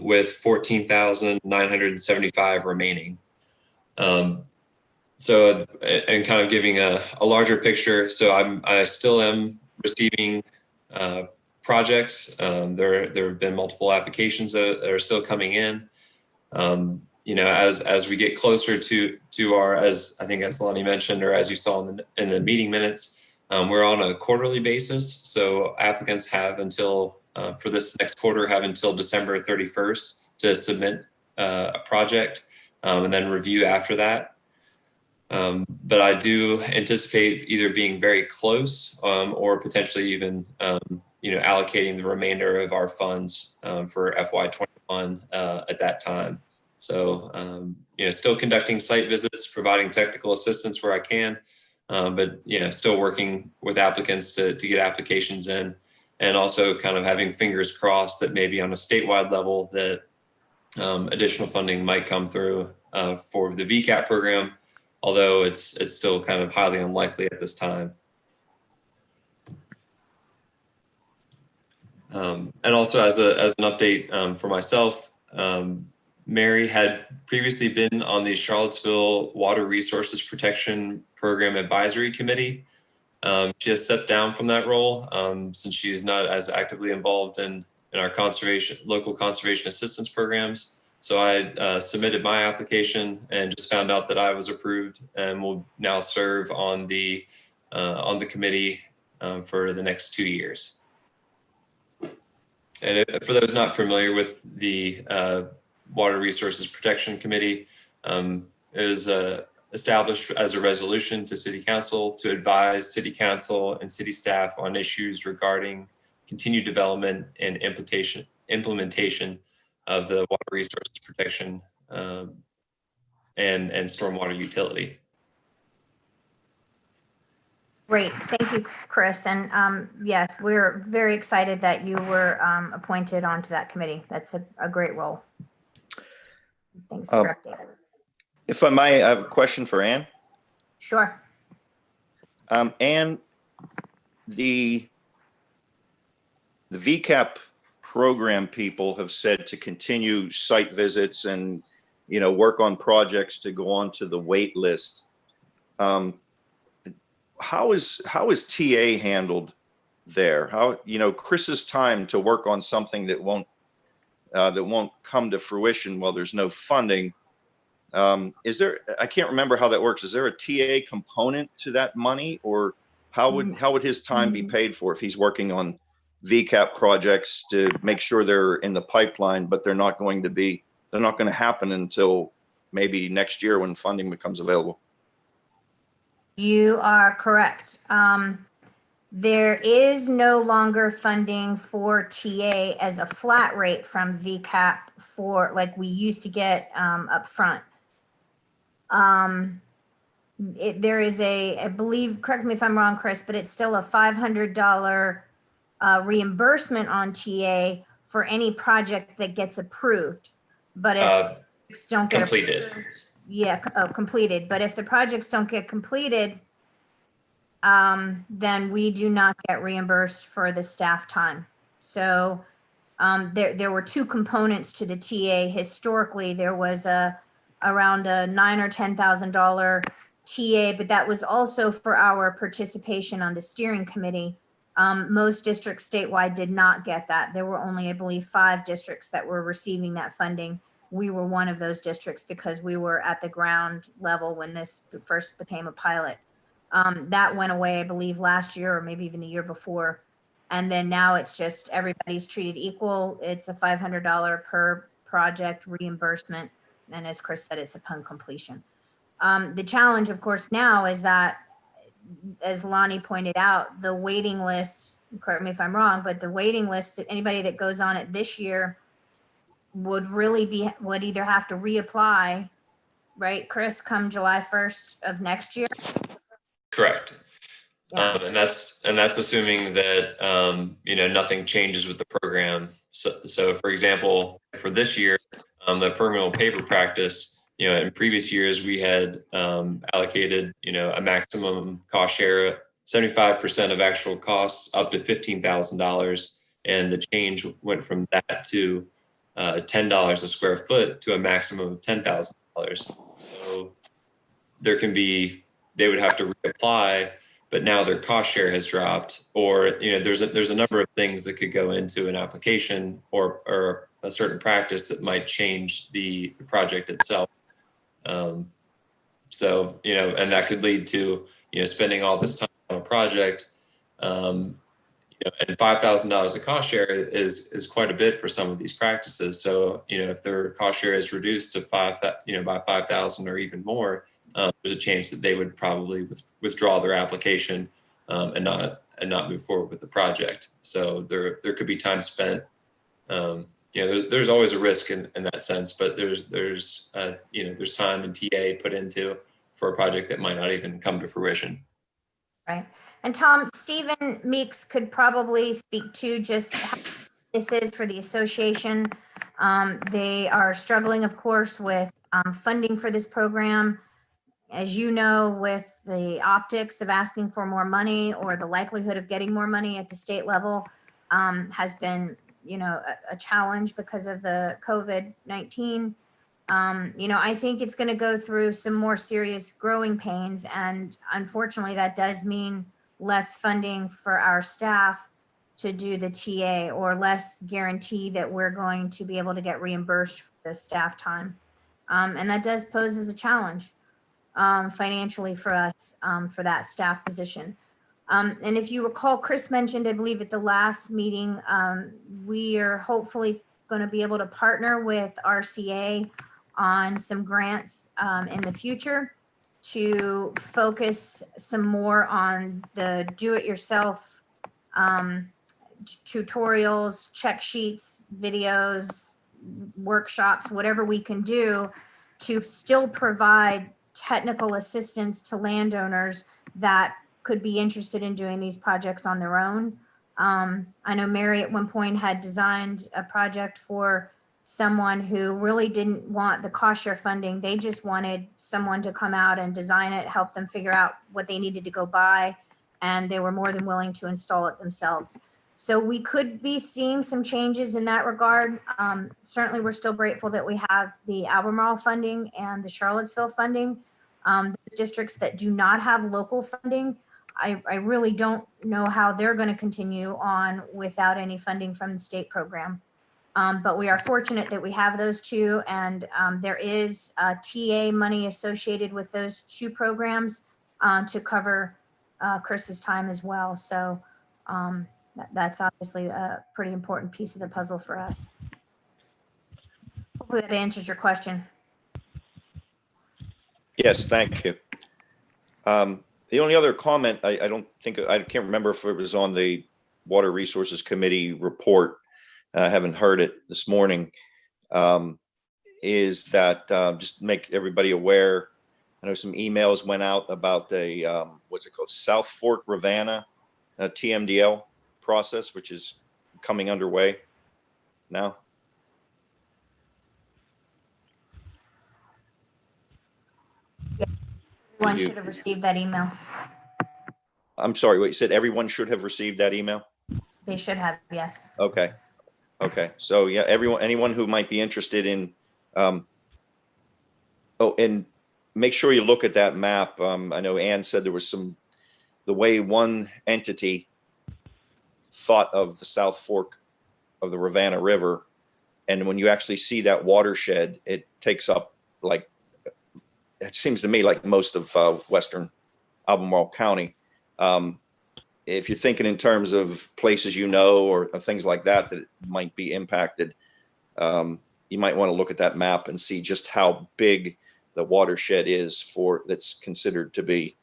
with $14,975 remaining. So, and kind of giving a larger picture. So I still am receiving projects. There have been multiple applications that are still coming in. You know, as we get closer to our, as I think as Lonnie mentioned, or as you saw in the meeting minutes, we're on a quarterly basis. So applicants have until, for this next quarter, have until December 31st to submit a project and then review after that. But I do anticipate either being very close or potentially even, you know, allocating the remainder of our funds for FY21 at that time. So, you know, still conducting site visits, providing technical assistance where I can, but, you know, still working with applicants to get applications in, and also kind of having fingers crossed that maybe on a statewide level that additional funding might come through for the VCAP program, although it's still kind of highly unlikely at this time. And also as an update for myself, Mary had previously been on the Charlottesville Water Resources Protection Program Advisory Committee. She has stepped down from that role since she is not as actively involved in our local conservation assistance programs. So I submitted my application and just found out that I was approved and will now serve on the committee for the next 2 years. And for those not familiar with the Water Resources Protection Committee, is established as a resolution to City Council to advise City Council and City staff on issues regarding continued development and implementation of the water resources protection and stormwater utility. Great, thank you, Chris. And yes, we're very excited that you were appointed onto that committee. That's a great role. Thanks for updating. If I may, I have a question for Ann. Sure. Ann, the VCAP program people have said to continue site visits and, you know, work on projects to go on to the wait list. How is TA handled there? How, you know, Chris's time to work on something that won't come to fruition while there's no funding. Is there, I can't remember how that works. Is there a TA component to that money, or how would his time be paid for if he's working on VCAP projects to make sure they're in the pipeline, but they're not going to happen until maybe next year when funding becomes available? You are correct. There is no longer funding for TA as a flat rate from VCAP for like we used to get up front. There is I believe, correct me if I'm wrong, Chris, but it's still a $500 reimbursement on TA for any project that gets approved. But if don't get completed. Completed. But if the projects don't get completed, then we do not get reimbursed for the staff time. So there were 2 components to the TA. Historically, there was around a $9,000 or $10,000 TA, but that was also for our participation on the steering committee. Most districts statewide did not get that. There were only, I believe, 5 districts that were receiving that funding. We were one of those districts because we were at the ground level when this first became a pilot. That went away, I believe, last year or maybe even the year before. And then now it's just everybody's treated equal. It's a $500 per project reimbursement. And as Chris said, it's upon completion. The challenge, of course, now is that, as Lonnie pointed out, the waiting list, correct me if I'm wrong, but the waiting list, anybody that goes on it this year would either have to reapply, right, Chris, come July 1st of next year? Correct. And that's assuming that nothing changes with the program. So for example, for this year, the permeable paper practice, in previous years we had allocated a maximum cost share, 75% of actual costs up to $15,000, and the change went from that to $10 a square foot to a maximum of $10,000. So they would have to reapply, but now their cost share has dropped, or there's a number of things that could go into an application or a certain practice that might change the project itself. So and that could lead to spending all this time on a project, and $5,000 of cost share is quite a bit for some of these practices. So if their cost share is reduced to by 5,000 or even more, there's a chance that they would probably withdraw their application and not move forward with the project. So there could be time spent. There's always a risk in that sense, but there's time and TA put into for a project that might not even come to fruition. Right. And Tom, Stephen Meeks could probably speak to just how this is for the association. They are struggling, of course, with funding for this program. As you know, with the optics of asking for more money or the likelihood of getting more money at the state level has been, a challenge because of the COVID-19. I think it's going to go through some more serious growing pains. And unfortunately, that does mean less funding for our staff to do the TA, or less guarantee that we're going to be able to get reimbursed for the staff time. And that does pose as a challenge financially for us for that staff position. And if you recall, Chris mentioned, I believe at the last meeting, we are hopefully going to be able to partner with RCA on some grants in the future to focus some more on the do-it-yourself tutorials, check sheets, videos, workshops, whatever we can do to still provide technical assistance to landowners that could be interested in doing these projects on their own. I know Mary at one point had designed a project for someone who really didn't want the cost share funding. They just wanted someone to come out and design it, help them figure out what they needed to go buy, and they were more than willing to install it themselves. So we could be seeing some changes in that regard. Certainly, we're still grateful that we have the Albemarle funding and the Charlottesville funding. The districts that do not have local funding, I really don't know how they're going to continue on without any funding from the state program. But we are fortunate that we have those two, and there is TA money associated with those two programs to cover Chris's time as well. So that's obviously a pretty important piece of the puzzle for us. Hopefully that answers your question. Yes, thank you. The only other comment, I can't remember if it was on the Water Resources Committee report. I haven't heard it this morning. Is that just make everybody aware? I know some emails went out about the what's it called, South Fork Ravenna TMDL process, which is coming underway now. Everyone should have received that email. I'm sorry, what you said, everyone should have received that email? They should have, yes. Okay. So yeah, anyone who might be interested in, and make sure you look at that map. I know Ann said there was the way one entity thought of the South Fork of the Rivanna River. And when you actually see that watershed, it takes up like, it seems to me like most of western Albemarle County. If you're thinking in terms of places or things like that that might be impacted, you might want to look at that map and see just how big the watershed is that's considered to be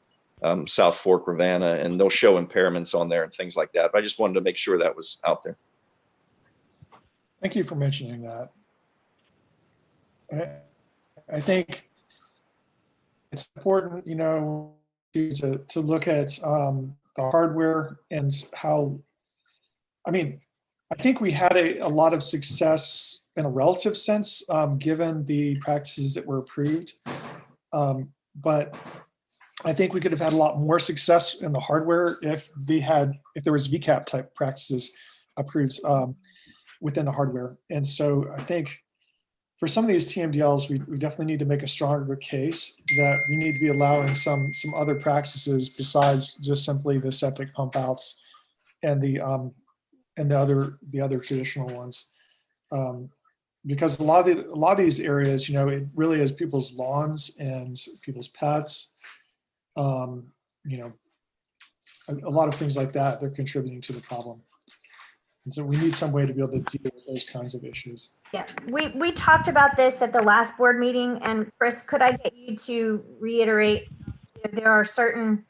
South Fork, Rivanna, and they'll show impairments on there and things like that. But I just wanted to make sure that was out there. Thank you for mentioning that. I think it's important, to look at the hardware and how, I think we had a lot of success in a relative sense, given the practices that were approved. But I think we could have had a lot more success in the hardware if there was VCAP type practices approved within the hardware. And so I think for some of these TMDLs, we definitely need to make a stronger case that we need to be allowing some other practices besides just simply the septic pump outs and the other traditional ones. Because a lot of these areas, it really is people's lawns and people's pets. A lot of things like that, they're contributing to the problem. And so we need some way to be able to deal with those kinds of issues. Yeah, we talked about this at the last board meeting, and Chris, could I get you to reiterate, there are certain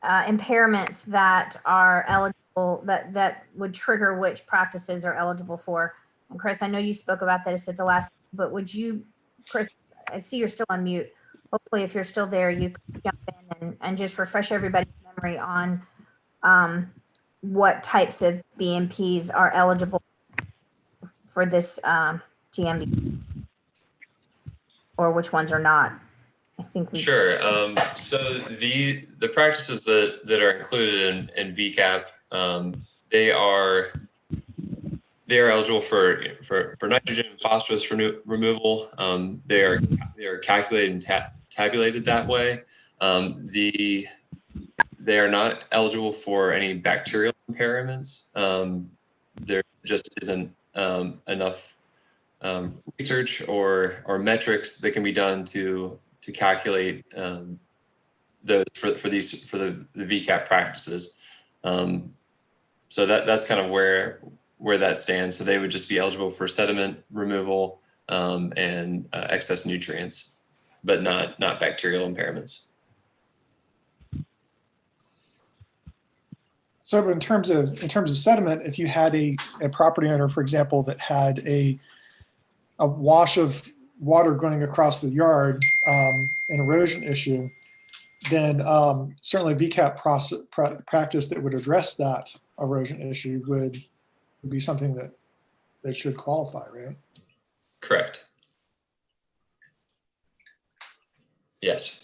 impairments that are eligible, that would trigger which practices are eligible for. And Chris, I know you spoke about this at the last, but would you, Chris, I see you're still on mute. Hopefully if you're still there, you can jump in and just refresh everybody's memory on what types of BMPs are eligible for this TMD, or which ones are not. I think we Sure. So the practices that are included in VCAP, they are eligible for nitrogen and phosphorus removal. They are calculated and tabulated that way. They are not eligible for any bacterial impairments. There just isn't enough research or metrics that can be done to calculate those for the VCAP practices. So that's kind of where that stands. So they would just be eligible for sediment removal and excess nutrients, but not bacterial impairments. So in terms of sediment, if you had a property owner, for example, that had a wash of water going across the yard, an erosion issue, then certainly VCAP practice that would address that erosion issue would be something that should qualify, right? Correct. Yes.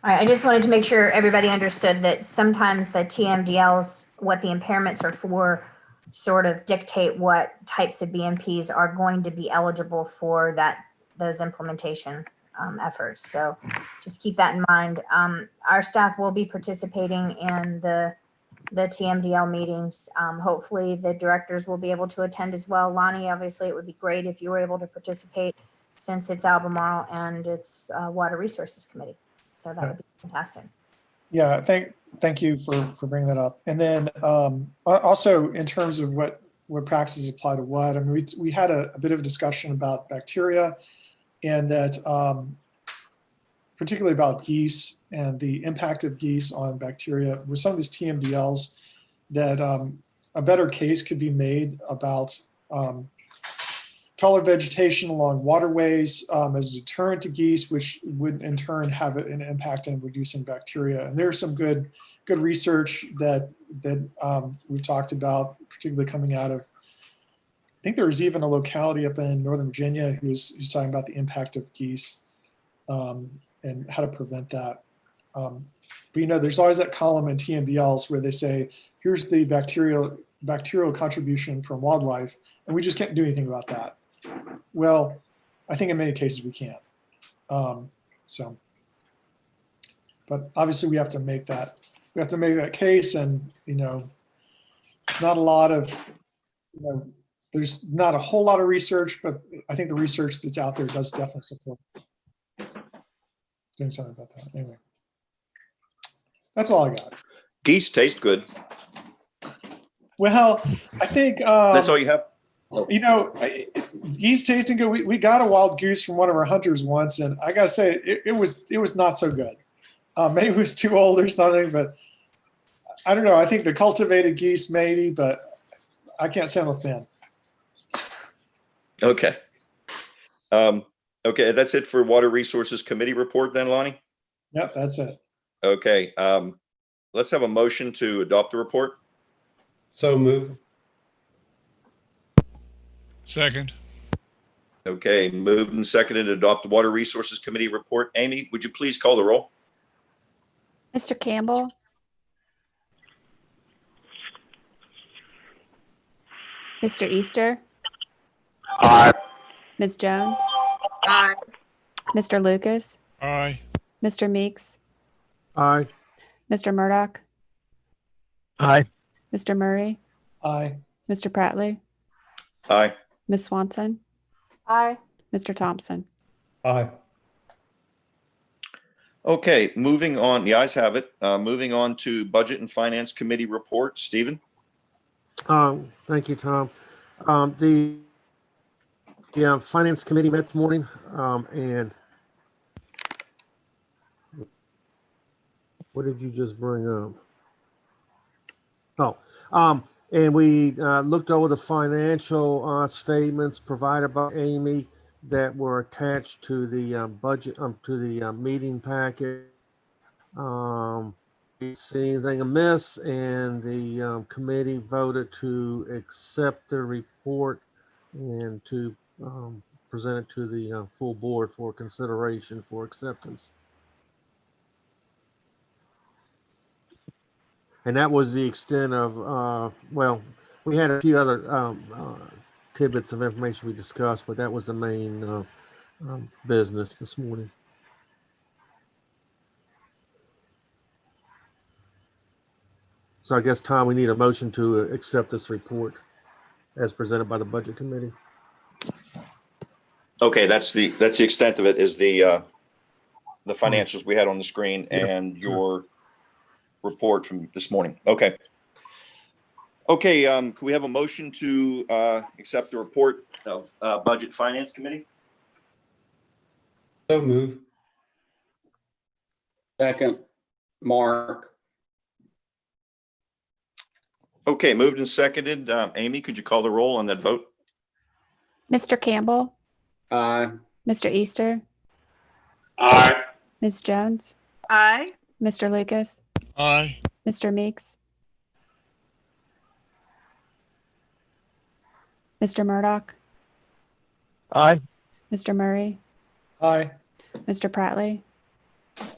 I just wanted to make sure everybody understood that sometimes the TMDLs, what the impairments are for, sort of dictate what types of BMPs are going to be eligible for those implementation efforts. So just keep that in mind. Our staff will be participating in the TMDL meetings. Hopefully the directors will be able to attend as well. Lonnie, obviously it would be great if you were able to participate since it's Albemarle and it's Water Resources Committee. So that would be fantastic. Yeah, thank you for bringing that up. And then also in terms of what practices apply to what, I mean, we had a bit of a discussion about bacteria, and that particularly about geese and the impact of geese on bacteria with some of these TMDLs, that a better case could be made about taller vegetation along waterways as a deterrent to geese, which would in turn have an impact on reducing bacteria. And there's some good research that we've talked about, particularly coming out of, I think there was even a locality up in Northern Virginia who's talking about the impact of geese and how to prevent that. But there's always that column in TMDLs where they say, here's the bacterial contribution from wildlife, and we just can't do anything about that. Well, I think in many cases we can't. But But obviously we have to make that case, and, not a lot of, there's not a whole lot of research, but I think the research that's out there does definitely support doing something about that. Anyway, that's all I got. Geese taste good. Well, I think That's all you have? geese tasting good. We got a wild goose from one of our hunters once, and I gotta say it was not so good. Maybe it was too old or something, but I don't know. I think the cultivated geese maybe, but I can't say I'm a fan. Okay. Okay, that's it for Water Resources Committee report then, Lonnie? Yep, that's it. Okay, let's have a motion to adopt the report. So move. Second. Okay, moved and seconded to adopt the Water Resources Committee report. Amy, would you please call the roll? Mr. Campbell, Mr. Easter, Aye. Ms. Jones, Aye. Mr. Lucas, Aye. Mr. Meeks, Aye. Mr. Murdoch, Aye. Mr. Murray, Aye. Mr. Pratley, Aye. Ms. Swanson, Aye. Mr. Thompson. Aye. Okay, moving on, the ayes have it. Moving on to Budget and Finance Committee report. Stephen? Thank you, Tom. The Finance Committee met this morning, and what did you just bring up? And we looked over the financial statements provided by Amy that were attached to the budget, to the meeting packet. Didn't see anything amiss, and the committee voted to accept the report and to present it to the full board for consideration for acceptance. And that was the extent of, well, we had a few other tidbits of information we discussed, but that was the main business this morning. So I guess, Tom, we need a motion to accept this report as presented by the Budget Committee. Okay, that's the extent of it, is the financials we had on the screen and your report from this morning. Okay. Okay, can we have a motion to accept the report of Budget Finance Committee? So move. Second, Mark. Okay, moved and seconded. Amy, could you call the roll on that vote? Mr. Campbell, Aye. Mr. Easter, Aye. Ms. Jones, Aye. Mr. Lucas, Aye. Mr. Meeks, Mr. Murdoch, Aye. Mr. Murray, Aye. Mr. Pratley,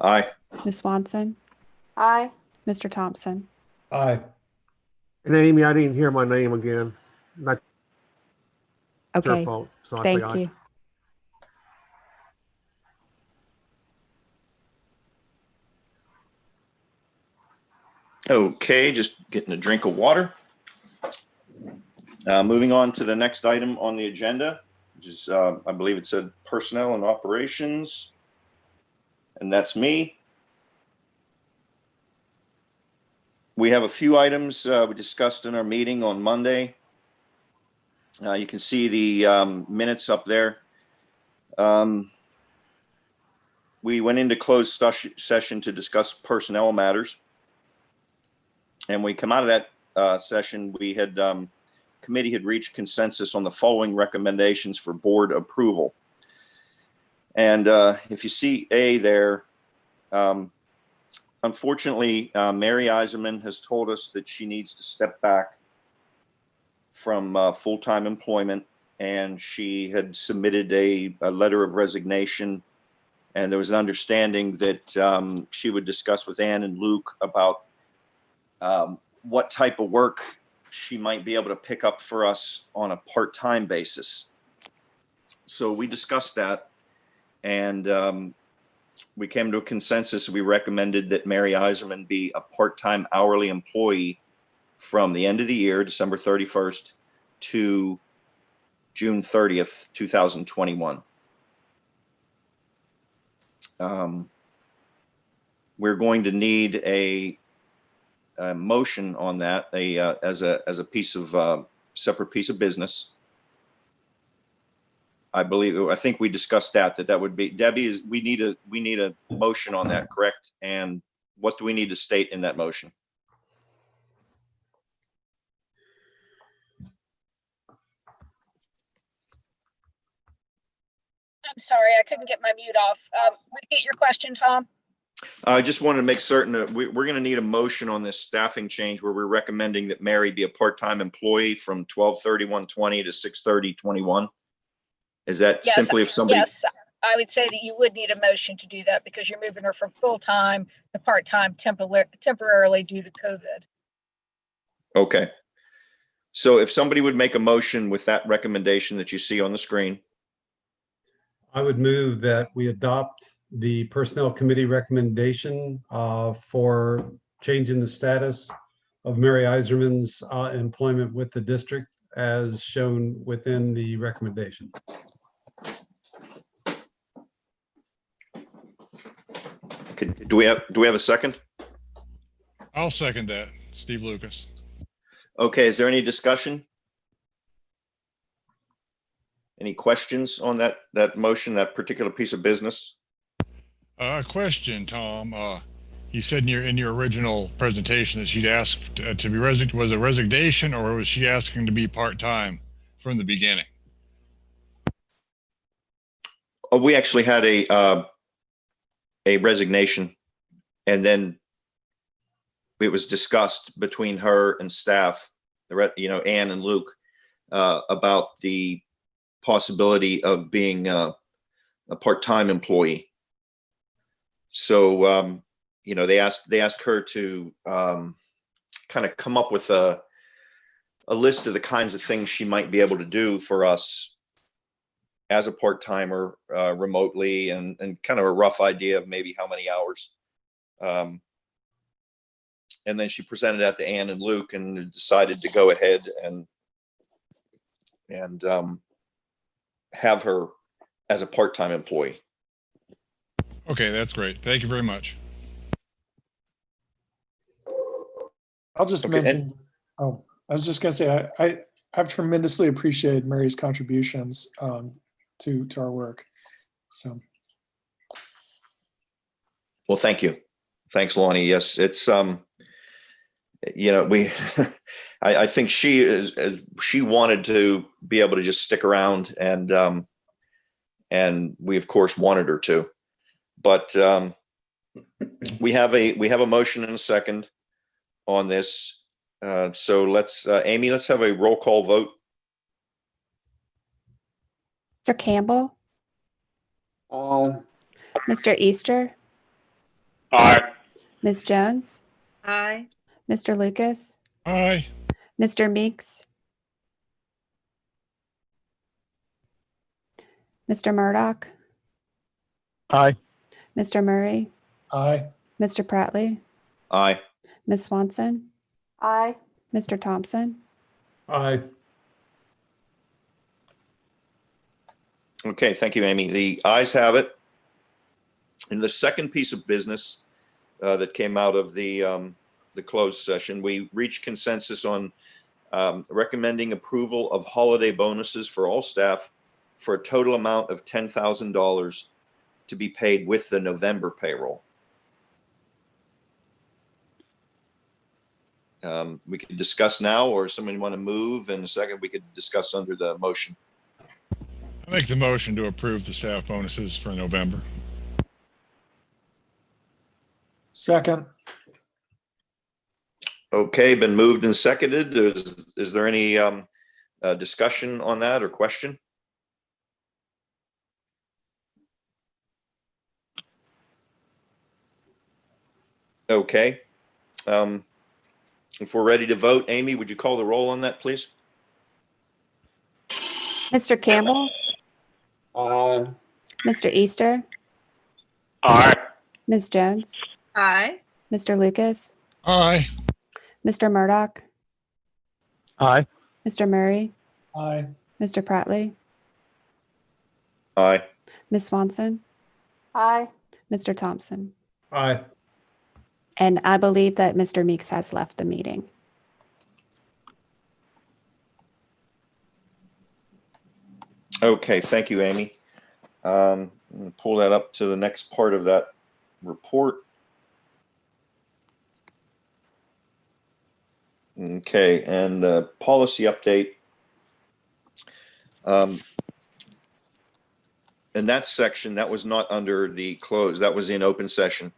Aye. Ms. Swanson, Aye. Mr. Thompson. Aye. And Amy, I didn't hear my name again. Not your Okay, fault. So I say thank aye. you. Okay, just getting a drink of water. Moving on to the next item on the agenda, which is, I believe it said Personnel and Operations. And that's me. We have a few items we discussed in our meeting on Monday. You can see the minutes up there. We went into closed session to discuss personnel matters. And we come out of that session, we had committee had reached consensus on the following recommendations for board approval. And if you see A there, unfortunately, Mary Eisenman has told us that she needs to step back from full-time employment, and she had submitted a letter of resignation, and there was an understanding that she would discuss with Ann and Luke about what type of work she might be able to pick up for us on a part-time basis. So we discussed that, and we came to a consensus. We recommended that Mary Iserman be a part-time hourly employee from the end of the year, December 31st, to June 30th, 2021. We're going to need a motion on that, as a piece of separate piece of business. I think we discussed that would be, Debbie, we need a motion on that, correct? And what do we need to state in that motion? I'm sorry, I couldn't get my mute off. Repeat your question, Tom. I just wanted to make certain that we're going to need a motion on this staffing change where we're recommending that Mary be a part-time employee from 12/31/20 to 6/30/21. Is that Yes, simply if somebody? Yes, I would say that you would need a motion to do that because you're moving her from full-time to part-time temporarily due to COVID. Okay. So if somebody would make a motion with that recommendation that you see on the screen. I would move that we adopt the Personnel Committee recommendation for changing the status of Mary Iserman's employment with the district as shown within the recommendation. Do we have a second? I'll second that. Steve Lucas. Okay, is there any discussion? Any questions on that motion, that particular piece of business? Question, Tom. You said in your original presentation that she'd asked to be was a resignation, or was she asking to be part-time from the beginning? Oh, we actually had a resignation, and then it was discussed between her and staff, Ann and Luke, about the possibility of being a part-time employee. So, they asked her to kind of come up with a list of the kinds of things she might be able to do for us as a part-timer remotely, and kind of a rough idea of maybe how many hours. And then she presented that to Ann and Luke and decided to go ahead and have her as a part-time employee. Okay, that's great. Thank you very much. I'll just mention, I was just going to say, I've tremendously appreciated Mary's contributions to our work. So. Well, thank you. Thanks, Lonnie. Yes, it's, I think she wanted to be able to just stick around, and we of course wanted her to, but we have a motion and a second on this. So let's, Amy, let's have a roll call vote. Mr. Campbell? Mr. Easter? Aye. Ms. Jones? Aye. Mr. Lucas? Aye. Mr. Meeks? Mr. Murdoch? Aye. Mr. Murray? Aye. Mr. Prattley? Aye. Ms. Swanson? Aye. Mr. Thompson? Aye. Okay, thank you, Amy. The ayes have it. In the second piece of business that came out of the closed session, we reached consensus on recommending approval of holiday bonuses for all staff for a total amount of $10,000 to be paid with the November payroll. We could discuss now, or somebody want to move, and a second we could discuss under the motion. I make the motion to approve the staff bonuses for November. Second. Okay, been moved and seconded. Is there any discussion on that or question? Okay. If we're ready to vote, Amy, would you call the roll on that, please? Mr. Campbell? Aye. Mr. Easter? Aye. Ms. Jones, Aye. Mr. Lucas, Aye. Mr. Murdoch, Aye. Mr. Murray, Aye. Mr. Pratley, Aye. Ms. Swanson, Aye. Mr. Thompson. Aye. And I believe that Mr. Meeks has left the meeting. Okay, thank you, Amy. I'm gonna pull that up to the next part of that report. Okay, and the policy update. In that section, that was not under the close, that was in open session.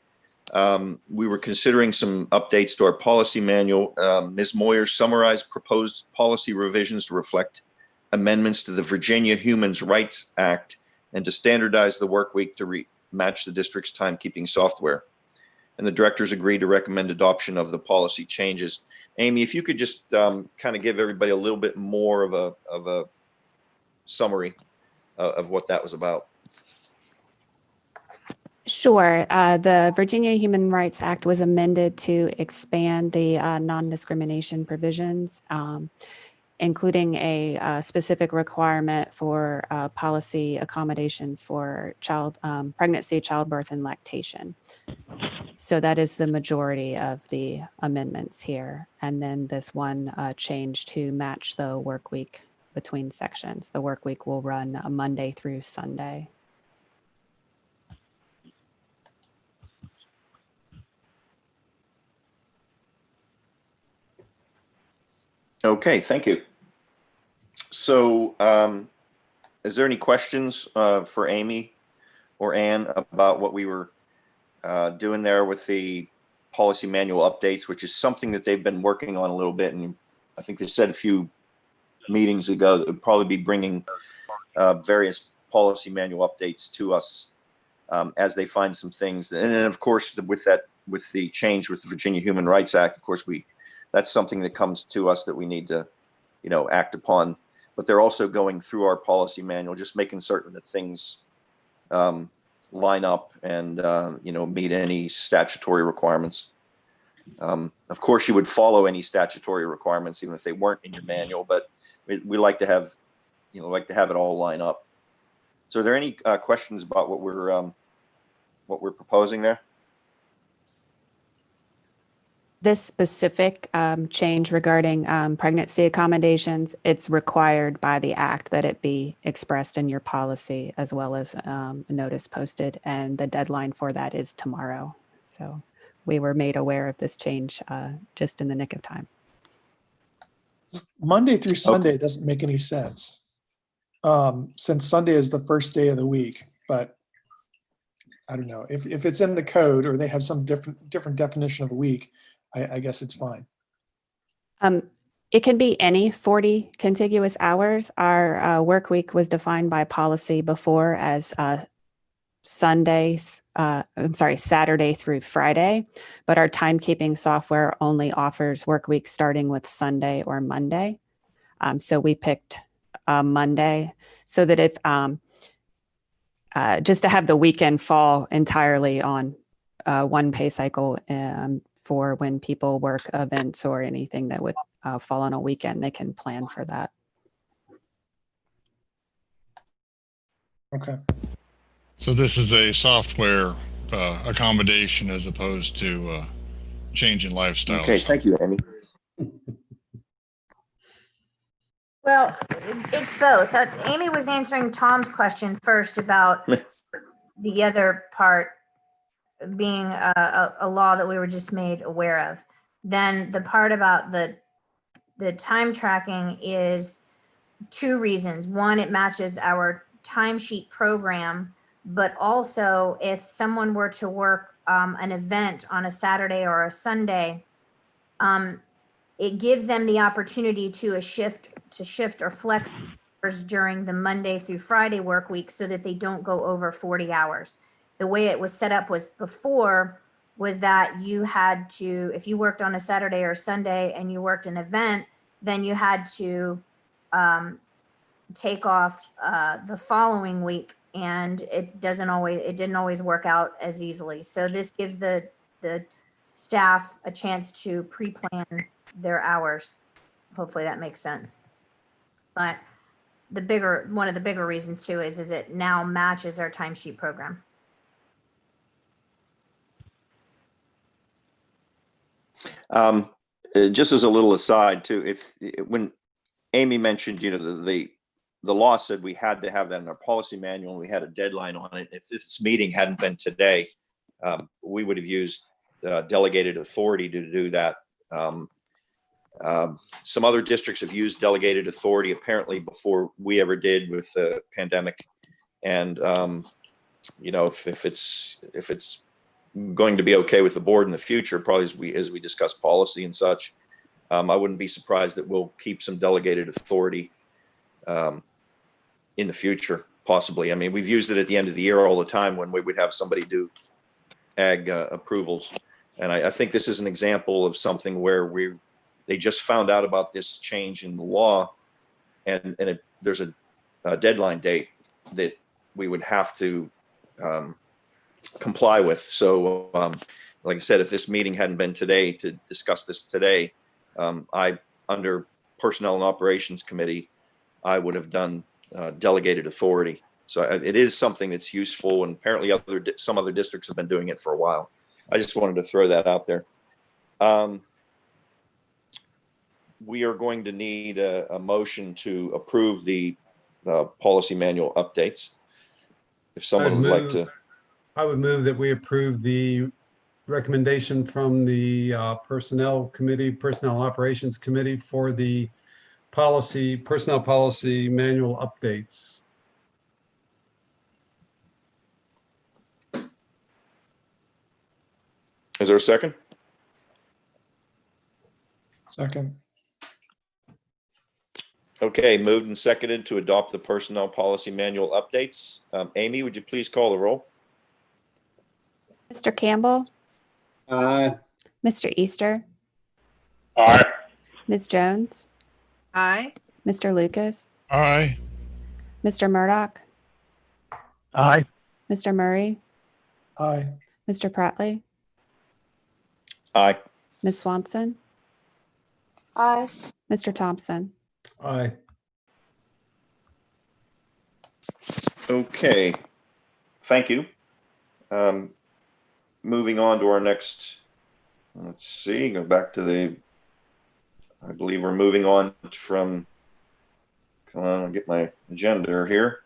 We were considering some updates to our policy manual. Ms. Moyer summarized proposed policy revisions to reflect amendments to the Virginia Human Rights Act and to standardize the work week to match the district's timekeeping software. And the directors agreed to recommend adoption of the policy changes. Amy, if you could just kind of give everybody a little bit more of a summary of what that was about. Sure. The Virginia Human Rights Act was amended to expand the non-discrimination provisions, including a specific requirement for policy accommodations for pregnancy, childbirth, and lactation. So that is the majority of the amendments here. And then this one change to match the work week between sections. The work week will run a Monday through Sunday. Okay, thank you. So is there any questions for Amy or Ann about what we were doing there with the policy manual updates, which is something that they've been working on a little bit. And I think they said a few meetings ago that would probably be bringing various policy manual updates to us as they find some things. And then of course, with the change with the Virginia Human Rights Act, of course, that's something that comes to us that we need to, act upon. But they're also going through our policy manual, just making certain that things line up and, meet any statutory requirements. Of course, you would follow any statutory requirements, even if they weren't in your manual, but we like to have, it all line up. So are there any questions about what we're proposing there? This specific change regarding pregnancy accommodations, it's required by the act that it be expressed in your policy as well as a notice posted, and the deadline for that is tomorrow. So we were made aware of this change just in the nick of time. Monday through Sunday doesn't make any sense, since Sunday is the first day of the week. But I don't know if it's in the code or they have some different definition of a week. I guess it's fine. It can be any 40 contiguous hours. Our work week was defined by policy before as Saturday through Friday, but our timekeeping software only offers work week starting with Sunday or Monday. So we picked Monday so that if just to have the weekend fall entirely on one pay cycle for when people work events or anything that would fall on a weekend, they can plan for that. Okay. So this is a software accommodation as opposed to changing lifestyles. Okay, thank you, Amy. Well, it's both. Amy was answering Tom's question first about the other part being a law that we were just made aware of. Then the part about the time tracking is two reasons. One, it matches our timesheet program, but also if someone were to work an event on a Saturday or a Sunday, it gives them the opportunity to shift or flex hours during the Monday through Friday work week so that they don't go over 40 hours. The way it was set up was that you had to, if you worked on a Saturday or Sunday and you worked an event, then you had to take off the following week and it didn't always work out as easily. So this gives the staff a chance to pre-plan their hours. Hopefully that makes sense. But one of the bigger reasons too is it now matches our timesheet program. Just as a little aside too, when Amy mentioned, the law said we had to have that in our policy manual, and we had a deadline on it. If this meeting hadn't been today, we would have used delegated authority to do that. Some other districts have used delegated authority apparently before we ever did with the pandemic. And, if it's going to be okay with the board in the future, probably as we discuss policy and such, I wouldn't be surprised that we'll keep some delegated authority in the future, possibly. I mean, we've used it at the end of the year all the time when we would have somebody do ag approvals. And I think this is an example of something where they just found out about this change in the law, and there's a deadline date that we would have to comply with. So, like I said, if this meeting hadn't been today to discuss this today, under Personnel and Operations Committee, I would have done delegated authority. So it is something that's useful, and apparently some other districts have been doing it for a while. I just wanted to throw that out there. We are going to need a motion to approve the policy manual updates. If someone would like to. I would move that we approve the recommendation from the Personnel and Operations Committee for the personnel policy manual updates. Is there a second? Second. Okay, moved and seconded to adopt the personnel policy manual updates. Amy, would you please call the roll? Mr. Campbell? Aye. Mr. Easter? Aye. Ms. Jones? Aye. Mr. Lucas? Aye. Mr. Murdoch? Aye. Mr. Murray? Aye. Mr. Pratley? Aye. Ms. Swanson? Aye. Mr. Thompson? Aye. Okay, thank you. Moving on to our next, let's see, go back to I believe we're moving on from, come on, I'll get my agenda here.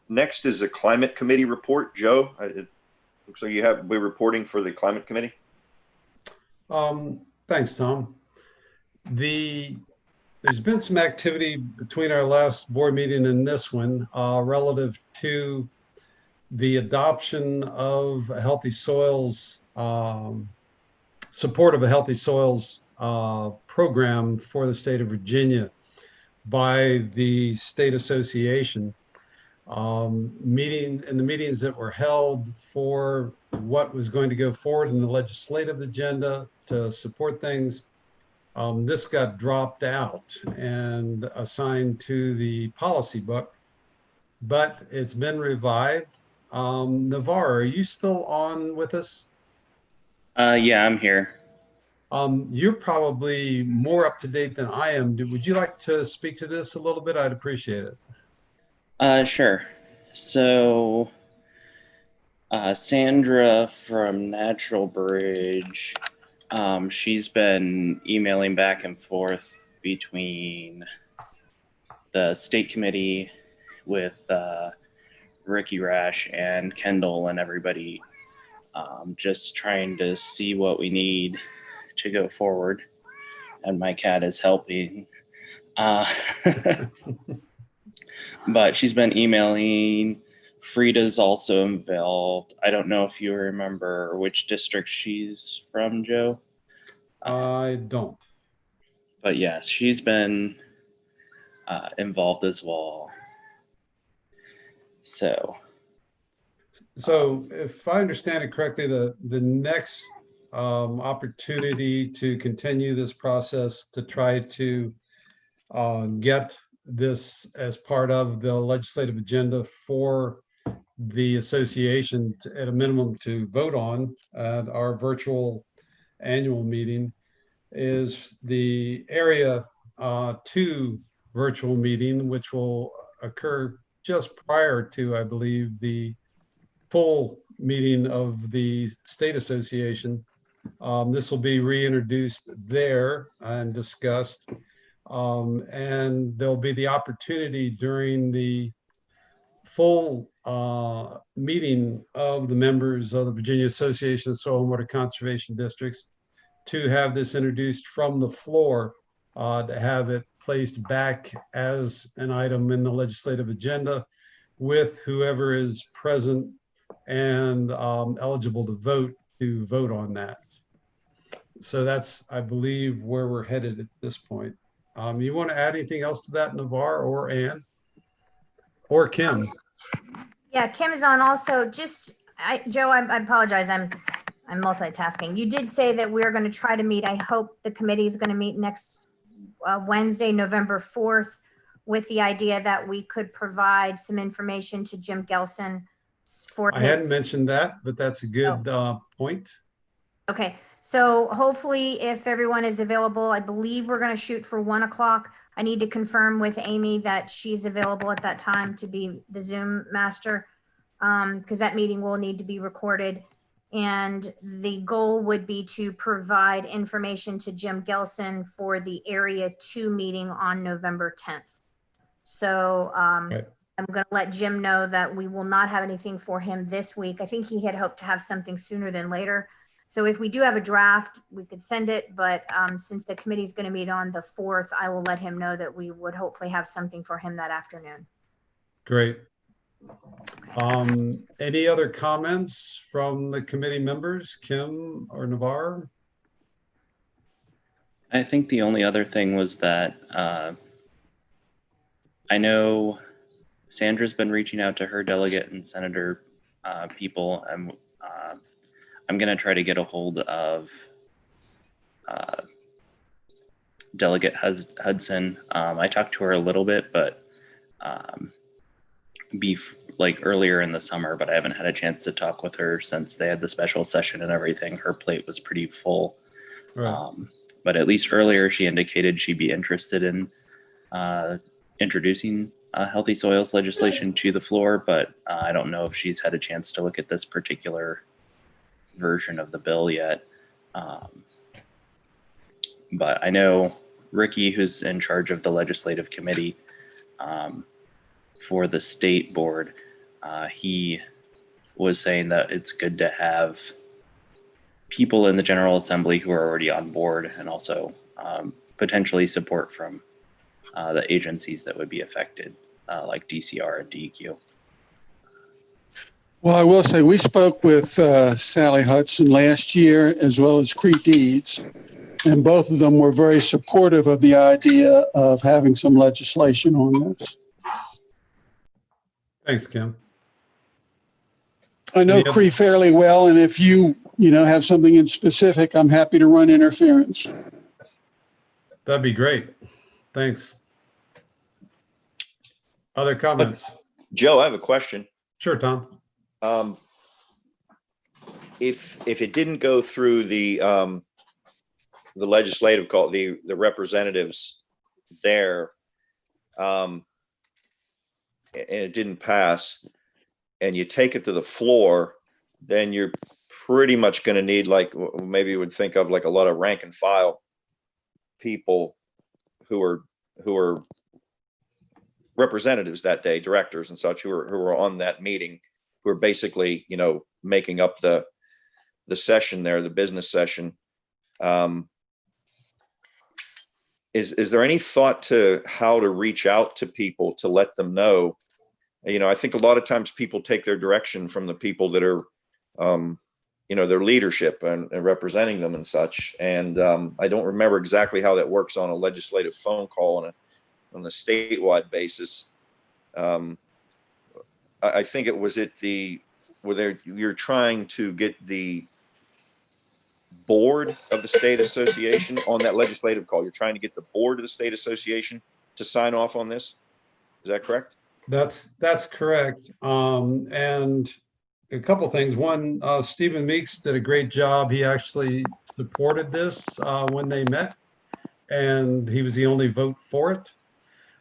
Next is a climate committee report. Joe, it looks like we're reporting for the climate committee. Thanks, Tom. There's been some activity between our last board meeting and this one relative to the adoption of a healthy soils, support of a healthy soils program for the state of Virginia by the state association. In the meetings that were held for what was going to go forward in the legislative agenda to support things, this got dropped out and assigned to the policy book, but it's been revived. Navarre, are you still on with us? Yeah, I'm here. You're probably more up to date than I am. Would you like to speak to this a little bit? I'd appreciate it. Sure. So, Sandra from Natural Bridge, she's been emailing back and forth between the state committee with Ricky Rash and Kendall and everybody, just trying to see what we need to go forward. And my cat is helping. But she's been emailing. Frida's also involved. I don't know if you remember which district she's from, Joe. I don't. But yes, she's been involved as well. So if I understand it correctly, the next opportunity to continue this process to try to get this as part of the legislative agenda for the association at a minimum to vote on at our virtual annual meeting is the Area 2 virtual meeting, which will occur just prior to, I believe, the full meeting of the state association. This will be reintroduced there and discussed. And there'll be the opportunity during the full meeting of the members of the Virginia Association of Soil and Water Conservation Districts to have this introduced from the floor, to have it placed back as an item in the legislative agenda with whoever is present and eligible to vote on that. So that's, I believe, where we're headed at this point. You want to add anything else to that, Navar or Ann or Kim? Yeah, Kim is on also. Joe, I apologize. I'm multitasking. You did say that we're going to try to meet. I hope the committee is going to meet next Wednesday, November 4th, with the idea that we could provide some information to Jim Gelson for. I hadn't mentioned that, but that's a good point. Okay, so hopefully if everyone is available, I believe we're going to shoot for 1 o'clock. I need to confirm with Amy that she's available at that time to be the Zoom master, because that meeting will need to be recorded. And the goal would be to provide information to Jim Gelson for the Area 2 meeting on November 10th. So I'm going to let Jim know that we will not have anything for him this week. I think he had hoped to have something sooner than later. So if we do have a draft, we could send it. But since the committee is going to meet on the 4th, I will let him know that we would hopefully have something for him that afternoon. Great. Any other comments from the committee members, Kim or Navar? I think the only other thing was that I know Sandra's been reaching out to her delegate and senator people. I'm going to try to get a hold of Delegate Hudson. I talked to her a little bit, but earlier in the summer, but I haven't had a chance to talk with her since they had the special session and everything. Her plate was pretty full. Right. But at least earlier she indicated she'd be interested in introducing healthy soils legislation to the floor, but I don't know if she's had a chance to look at this particular version of the bill yet. But I know Ricky, who's in charge of the legislative committee for the state board, he was saying that it's good to have people in the General Assembly who are already on board, and also potentially support from the agencies that would be affected, like DCR and DEQ. Well, I will say we spoke with Sally Hudson last year, as well as Crete Deeds, and both of them were very supportive of the idea of having some legislation on this. Thanks, Kim. I know Crete fairly well, and if you have something in specific, I'm happy to run interference. That'd be great. Thanks. Other comments? Joe, I have a question. Sure, Tom. If it didn't go through the legislative call, the representatives there, and it didn't pass, and you take it to the floor, then you're pretty much going to need, like, maybe you would think of like a lot of rank and file people who are representatives that day, directors and such, who are on that meeting, who are basically, making up the session there, the business session. Is there any thought to how to reach out to people to let them know? I think a lot of times people take their direction from the people that are, their leadership and representing them and such. And I don't remember exactly how that works on a legislative phone call on the statewide basis. I think it was where you're trying to get the board of the state association on that legislative call. You're trying to get the board of the state association to sign off on this. Is that correct? That's correct. And a couple things. One, Stephen Meeks did a great job. He actually supported this when they met, and he was the only vote for it.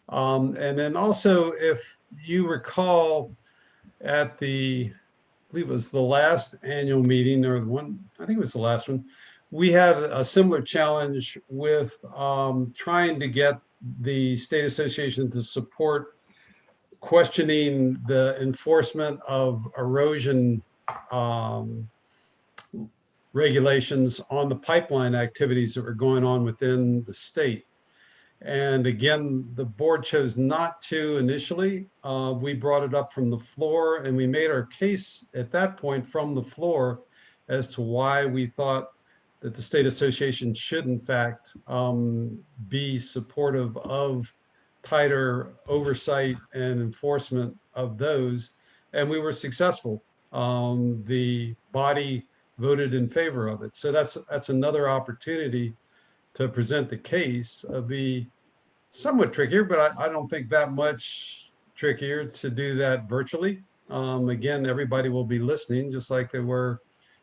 And then also, if you recall, at the, I believe it was the last annual meeting, or the one, I think it was the last one, we had a similar challenge with trying to get the state association to support questioning the enforcement of erosion regulations on the pipeline activities that were going on within the state. And again, the board chose not to initially. We brought it up from the floor, and we made our case at that point from the floor as to why we thought that the state association should in fact be supportive of tighter oversight and enforcement of those. And we were successful. The body voted in favor of it. So that's another opportunity to present the case. Be somewhat trickier, but I don't think that much trickier to do that virtually. Again, everybody will be listening, just like they were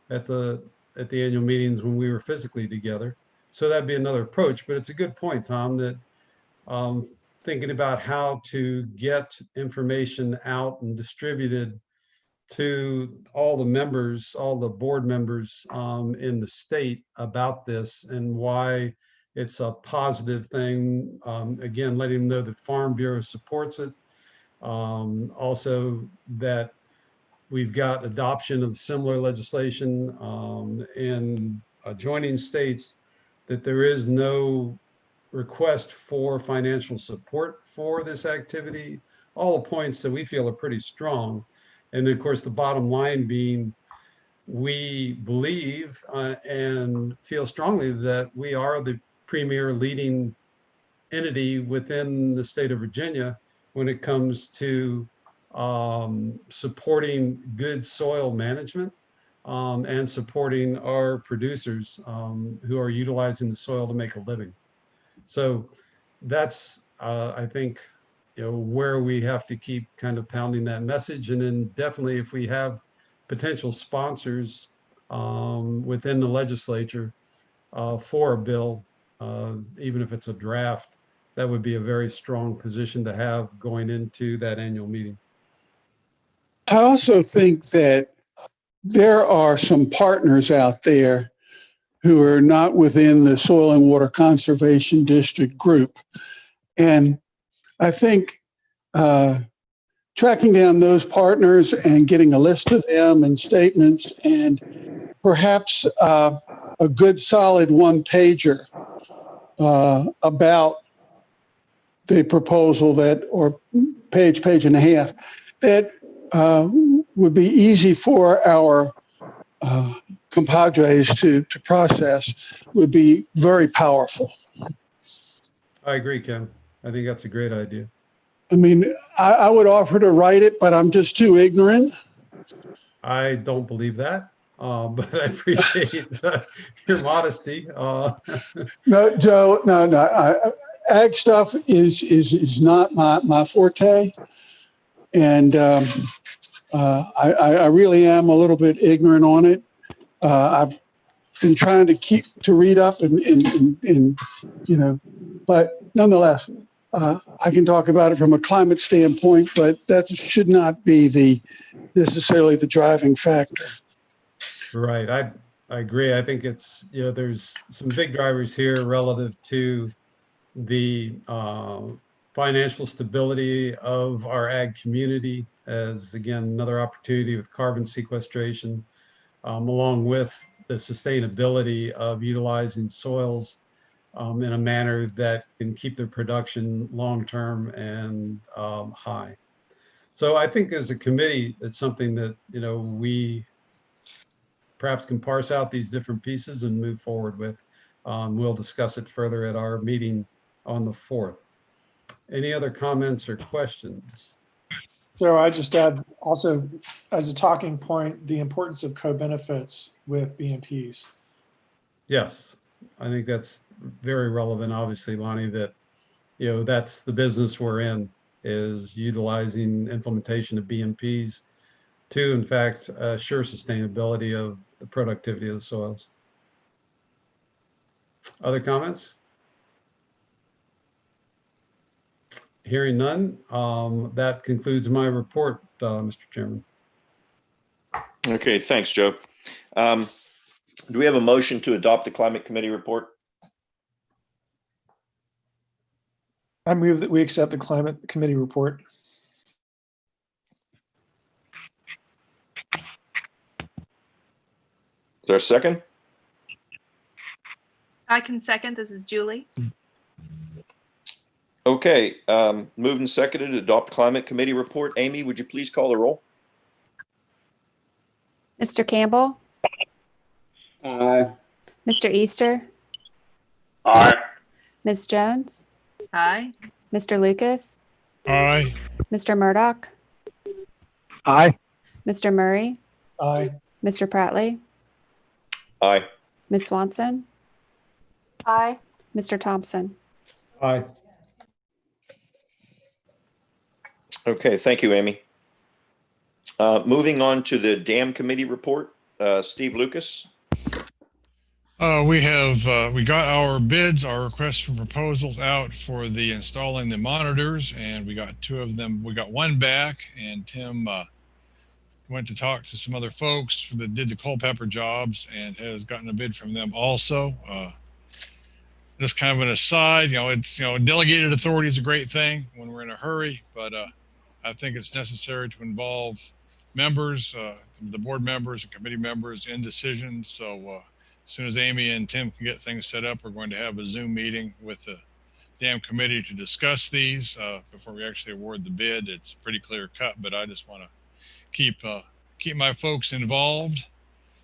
at the annual meetings when we were physically together. So that'd be another approach. But it's a good point, Tom, that thinking about how to get information out and distributed to all the members, all the board members in the state about this and why it's a positive thing. Again, letting them know that Farm Bureau supports it. Also that we've got adoption of similar legislation in adjoining states, that there is no request for financial support for this activity. All the points that we feel are pretty strong. And of course, the bottom line being, we believe and feel strongly that we are the premier leading entity within the state of Virginia when it comes to supporting good soil management and supporting our producers who are utilizing the soil to make a living. So that's, I think, where we have to keep kind of pounding that message. And then definitely if we have potential sponsors within the legislature for a bill, even if it's a draft, that would be a very strong position to have going into that annual meeting. I also think that there are some partners out there who are not within the Soil and Water Conservation District group. And I think tracking down those partners and getting a list of them and statements and perhaps a good solid one-pager about the proposal that, or page and a half, that would be easy for our compadres to process, would be very powerful. I agree, Ken. I think that's a great idea. I mean, I would offer to write it, but I'm just too ignorant. I don't believe that, but I appreciate your modesty. No, Joe, no. Ag stuff is not my forte, and I really am a little bit ignorant on it. I've been trying to read up and but nonetheless, I can talk about it from a climate standpoint, but that should not be necessarily the driving factor. Right. I agree. I think it's, there's some big drivers here relative to the financial stability of our ag community, as again, another opportunity with carbon sequestration, along with the sustainability of utilizing soils in a manner that can keep their production long-term and high. So I think as a committee, it's something that, we perhaps can parse out these different pieces and move forward with. We'll discuss it further at our meeting on the 4th. Any other comments or questions? So I just add also as a talking point, the importance of co-benefits with BMPs. Yes, I think that's very relevant, obviously, Lonnie, that, that's the business we're in, is utilizing implementation of BMPs to, in fact, assure sustainability of the productivity of the soils. Other comments? Hearing none, that concludes my report, Mr. Chairman. Okay, thanks, Joe. Do we have a motion to adopt the climate committee report? I move that we accept the climate committee report. Is there a second? I can second. This is Julie. Okay, moved and seconded to adopt climate committee report. Amy, would you please call the roll? Mr. Campbell, Aye. Mr. Easter, Aye. Ms. Jones, Aye. Mr. Lucas, Aye. Mr. Murdoch, Aye. Mr. Murray, Aye. Mr. Pratley, Aye. Ms. Swanson, Aye. Mr. Thompson. Aye. Okay, thank you, Amy. Moving on to the dam committee report, Steve Lucas. We got our bids, our requests for proposals out for the installing the monitors, and we got 2 of them. We got 1 back, and Tim went to talk to some other folks that did the Culpeper jobs and has gotten a bid from them also. Just kind of an aside, it's, delegated authority is a great thing when we're in a hurry, but I think it's necessary to involve members, the board members and committee members in decisions. So as soon as Amy and Tim can get things set up, we're going to have a Zoom meeting with the dam committee to discuss these before we actually award the bid. It's pretty clear cut, but I just want to keep my folks involved.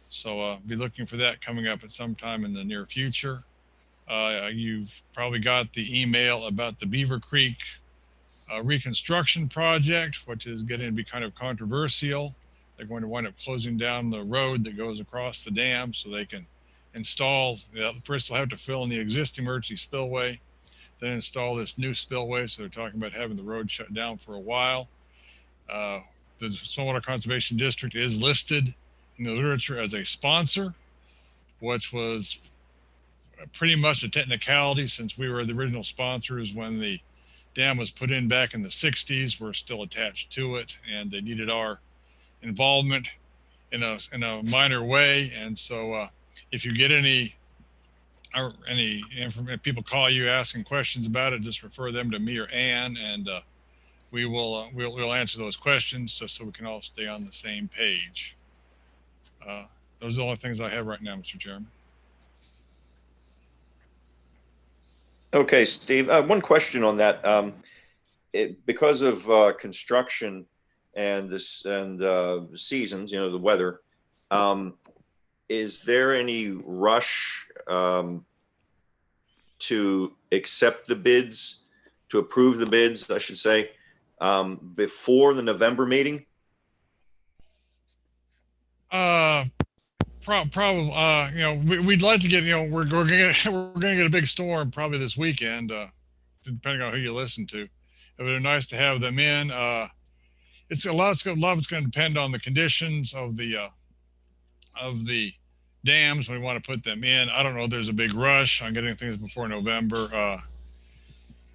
So be looking for that coming up at some time in the near future. You've probably got the email about the Beaver Creek reconstruction project, which is getting to be kind of controversial. They're going to wind up closing down the road that goes across the dam so they can install, first they'll have to fill in the existing emergency spillway, then install this new spillway. So they're talking about having the road shut down for a while. The Saltwater Conservation District is listed in the literature as a sponsor, which was pretty much a technicality since we were the original sponsors when the dam was put in back in the 60s. We're still attached to it, and they needed our involvement in a minor way. And so if you get any people call you asking questions about it, just refer them to me or Ann, and we'll answer those questions just so we can all stay on the same page. Those are the only things I have right now, Mr. Chairman. Okay, Steve, one question on that. Because of construction and seasons, the weather, is there any rush to accept the bids, to approve the bids, I should say, before the November meeting? Probably, we'd like to get, we're gonna get a big storm probably this weekend, depending on who you listen to. It would be nice to have them in. It's a lot of it's going to depend on the conditions of the dams when we want to put them in. I don't know if there's a big rush on getting things before November.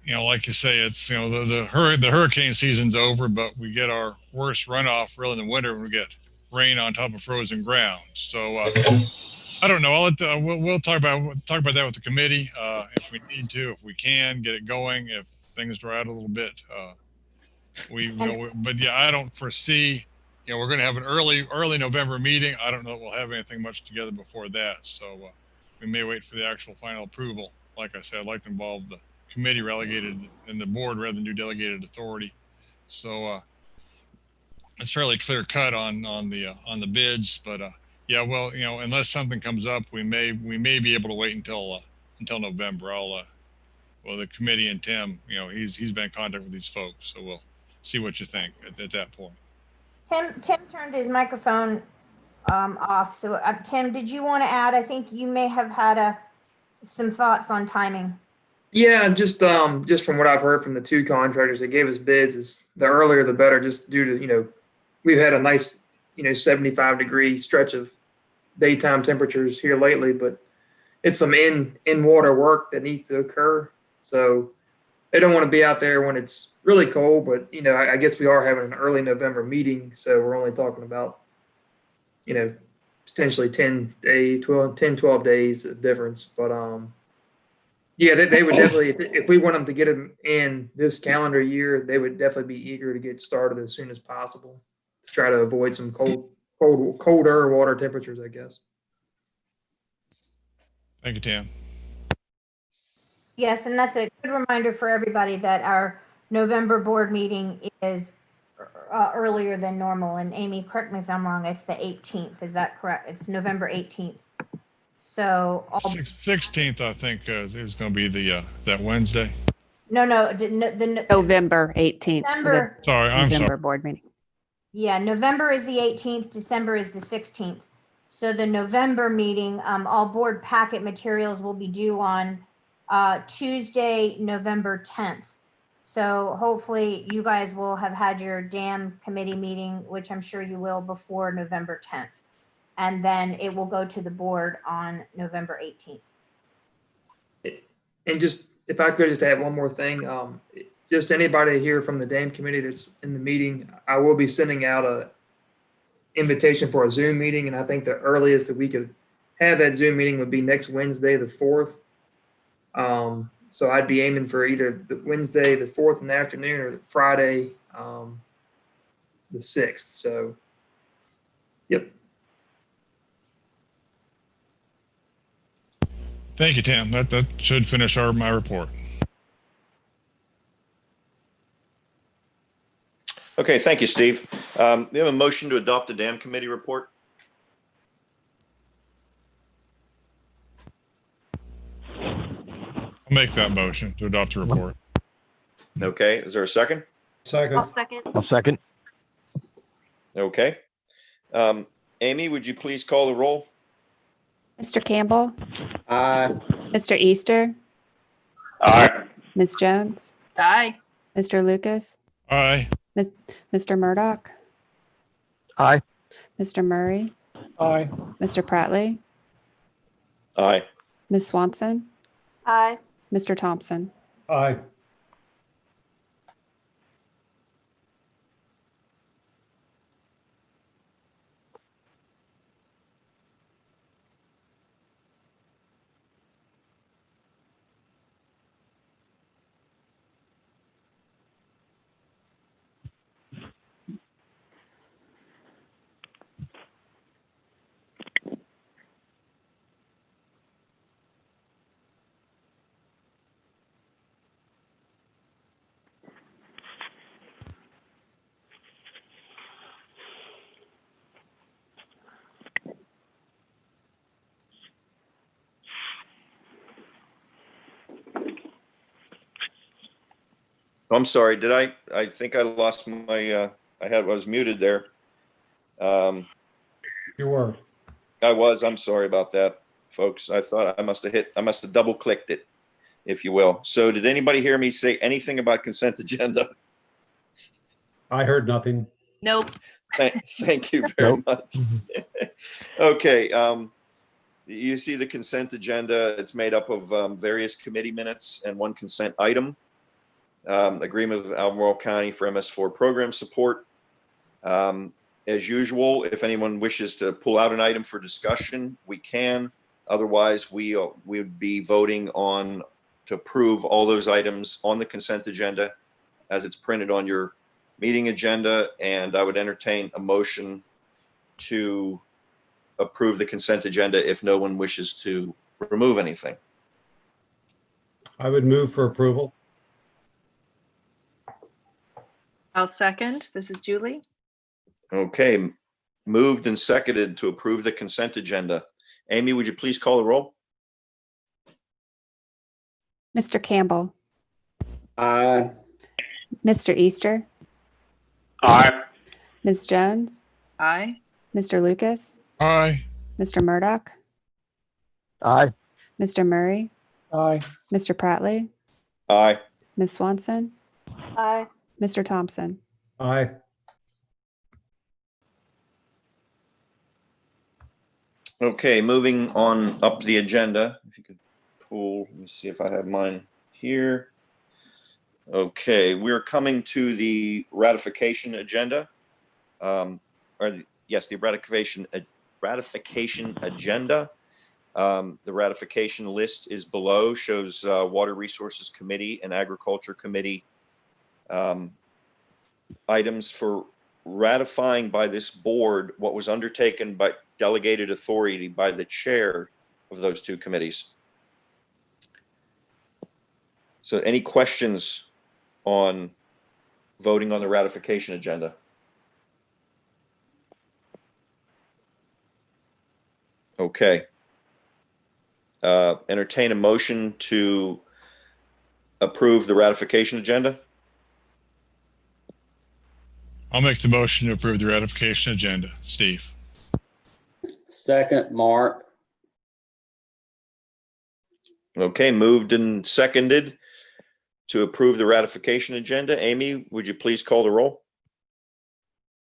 Like you say, it's the hurricane season's over, but we get our worst runoff really in the winter when we get rain on top of frozen ground. So I don't know. We'll talk about that with the committee if we need to, if we can get it going, if things dry out a little bit. But yeah, I don't foresee. We're going to have an early November meeting. I don't know if we'll have anything much together before that. So we may wait for the actual final approval. Like I said, I'd like to involve the committee relegated and the board rather than do delegated authority. So it's fairly clear cut on the bids, but yeah, well, unless something comes up, we may be able to wait until November. The committee and Tim, he's been in contact with these folks, so we'll see what you think at that point. Tim turned his microphone off. So Tim, did you want to add? I think you may have had some thoughts on timing. Yeah, just from what I've heard from the two contractors that gave us bids, is the earlier the better, just due to, we've had a nice, 75-degree stretch of daytime temperatures here lately, but it's some in water work that needs to occur. So they don't want to be out there when it's really cold, but I guess we are having an early November meeting, so we're only talking about, potentially 10 days, 12 days of difference. But yeah, they would definitely, if we want them to get them in this calendar year, they would definitely be eager to get started as soon as possible to try to avoid some colder water temperatures, I guess. Thank you, Tim. Yes, and that's a good reminder for everybody that our November board meeting is earlier than normal. And Amy, correct me if I'm wrong, it's the 18th. Is that correct? It's November 18th. So 16th, I think, is going to be the that Wednesday. no, November 18th. for the December. Sorry, I'm November sorry. board meeting. Yeah, November is the 18th, December is the 16th. So the November meeting, all board packet materials will be due on Tuesday, November 10th. So hopefully you guys will have had your dam committee meeting, which I'm sure you will, before November 10th. And then it will go to the board on November 18th. And just, if I could just add one more thing, just anybody here from the dam committee that's in the meeting, I will be sending out a invitation for a Zoom meeting. And I think the earliest that we could have that Zoom meeting would be next Wednesday, the 4th. So I'd be aiming for either the Wednesday, the 4th in the afternoon, or Friday, the 6th. So, yep. Thank you, Tim. That should finish my report. Okay, thank you, Steve. We have a motion to adopt the dam committee report. I'll make that motion to adopt the report. Okay, is there a second? I'll second. I'll second. Okay. Amy, would you please call the roll? Mr. Campbell, Aye. Mr. Easter, Aye. Ms. Jones, Aye. Mr. Lucas, Aye. Mr. Murdoch, Aye. Mr. Murray, Aye. Mr. Pratley, Aye. Ms. Swanson, Aye. Mr. Thompson. Aye. I'm sorry, did I think I lost my, I was muted there. You were. I'm sorry about that, folks. I thought I must have double clicked it, if you will. So did anybody hear me say anything about consent agenda? I heard nothing. Nope. Thank you very much. Okay, you see the consent agenda. It's made up of various committee minutes and one consent item. Agreement with Albemarle County for MS4 program support. As usual, if anyone wishes to pull out an item for discussion, we can. Otherwise, we would be voting on to approve all those items on the consent agenda as it's printed on your meeting agenda. And I would entertain a motion to approve the consent agenda if no one wishes to remove anything. I would move for approval. I'll second. This is Julie. Okay, moved and seconded to approve the consent agenda. Amy, would you please call the roll? Mr. Campbell, Aye. Mr. Easter, Aye. Ms. Jones, Aye. Mr. Lucas, Aye. Mr. Murdoch, Aye. Mr. Murray, Aye. Mr. Pratley, Aye. Ms. Swanson, Aye. Mr. Thompson. Aye. Okay, moving on up the agenda. If you could pull, let me see if I have mine here. Okay, we're coming to the ratification agenda. Yes, the ratification agenda. The ratification list is below, shows Water Resources Committee and Agriculture Committee items for ratifying by this board what was undertaken by delegated authority by the chair of those two committees. So any questions on voting on the ratification agenda? Okay. Entertain a motion to approve the ratification agenda. I'll make the motion to approve the ratification agenda. Steve. Second, Mark. Okay, moved and seconded to approve the ratification agenda. Amy, would you please call the roll?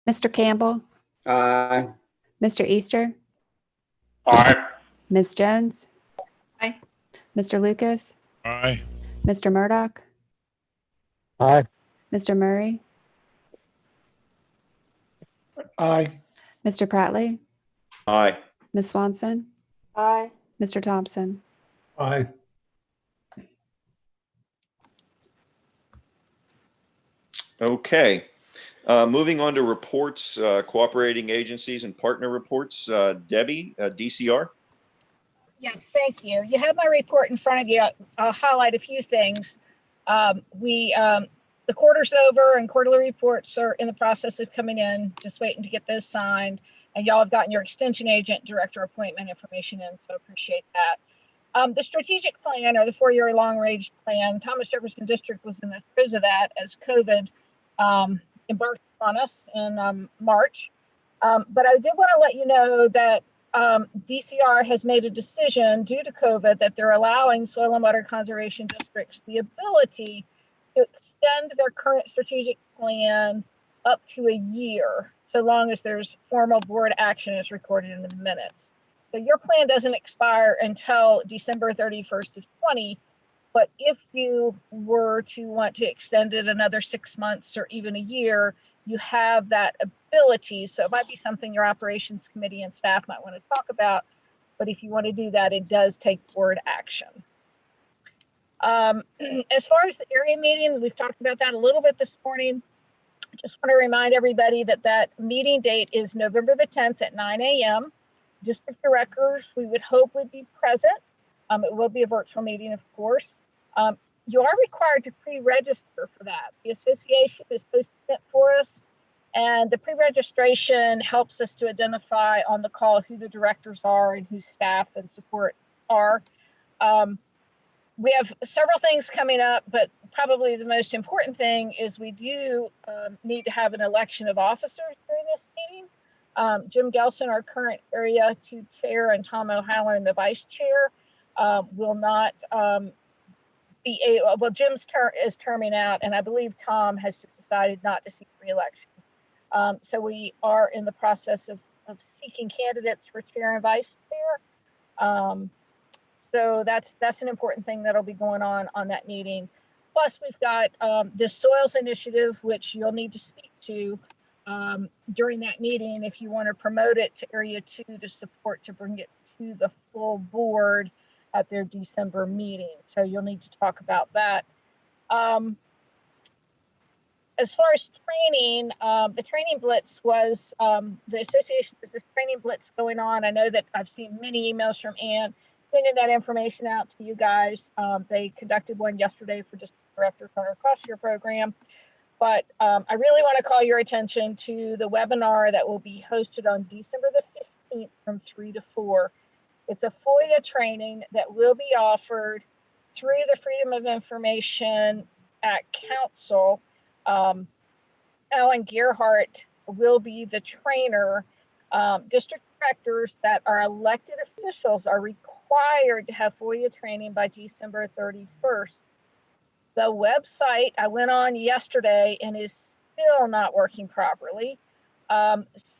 Mr. Campbell, Aye. Mr. Easter, Aye. Ms. Jones, Aye. Mr. Lucas, Aye. Mr. Murdoch, Aye. Mr. Murray, Aye. Mr. Prattley, Aye. Ms. Swanson, Aye. Mr. Thompson. Aye. Okay. Moving on to reports, cooperating agencies and partner reports. Debbie, DCR. Yes, thank you. You have my report in front of you. I'll highlight a few things. The quarter's over and quarterly reports are in the process of coming in, just waiting to get those signed. And y'all have gotten your extension agent director appointment information in, so appreciate that. The strategic plan, or the 4-year long range plan, Thomas Jefferson District was in the throes of that as COVID embarked on us in March. But I did want to let you know that DCR has made a decision due to COVID that they're allowing soil and water conservation districts the ability to extend their current strategic plan up to a year, so long as there's formal board action is recorded in the minutes. So your plan doesn't expire until December 31st of 20, but if you were to want to extend it another 6 months or even a year, you have that ability. So it might be something your operations committee and staff might want to talk about, but if you want to do that, it does take board action. As far as the area meeting, we've talked about that a little bit this morning. Just want to remind everybody that that meeting date is November the 10th at 9 a.m. District directors, we would hope would be present. It will be a virtual meeting, of course. You are required to pre-register for that. The association is posting it for us, and the pre-registration helps us to identify on the call who the directors are and who staff and support are. We have several things coming up, but probably the most important thing is we do need to have an election of officers during this meeting. Jim Gelson, our current Area 2 chair, and Tom O'Halloran, the vice chair, will not be able, well, Jim's term is terming out, and I believe Tom has just decided not to seek re-election. So we are in the process of seeking candidates for chair and vice chair. So that's an important thing that'll be going on that meeting. Plus, we've got this soils initiative, which you'll need to speak to during that meeting if you want to promote it to Area 2 to support to bring it to the full board at their December meeting. So you'll need to talk about that. As far as training, the training blitz was, the association has this training blitz going on. I know that I've seen many emails from Ann sending that information out to you guys. They conducted one yesterday for district directors on our cost-year program. But I really want to call your attention to the webinar that will be hosted on December the 15th from 3 to 4. It's a FOIA training that will be offered through the Freedom of Information Act Council. Alan Gerhardt will be the trainer. District directors that are elected officials are required to have FOIA training by December 31st. The website I went on yesterday and is still not working properly.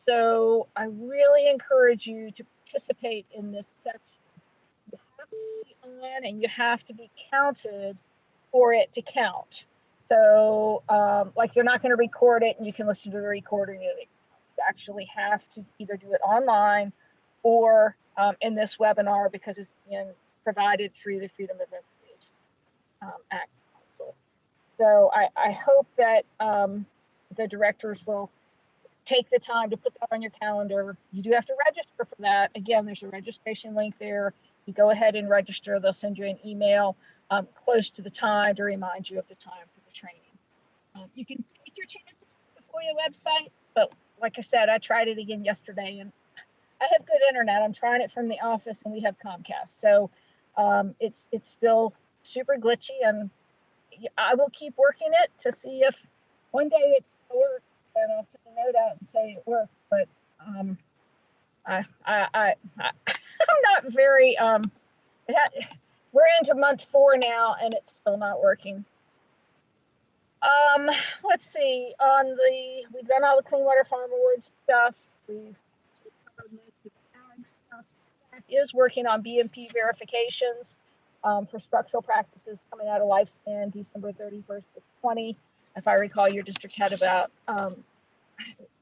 So I really encourage you to participate in this section. You have to be on and you have to be counted for it to count. So like you're not going to record it and you can listen to the recording. You actually have to either do it online or in this webinar because it's being provided through the Freedom of Information Act Council. So I hope that the directors will take the time to put that on your calendar. You do have to register for that. Again, there's a registration link there. You go ahead and register. They'll send you an email close to the time to remind you of the time for the training. You can take your chances before your website, but like I said, I tried it again yesterday and I have good internet. I'm trying it from the office and we have Comcast. So it's still super glitchy and I will keep working it to see if one day it's going to work and I'll send a note out and say it worked. But I'm not very, we're into month 4 now and it's still not working. Let's see, we've done all the Clean Water Farm Awards stuff. We've covered most of the ag stuff. Staff is working on BMP verifications for structural practices coming out of lifespan December 31st of 20. If I recall, your district had about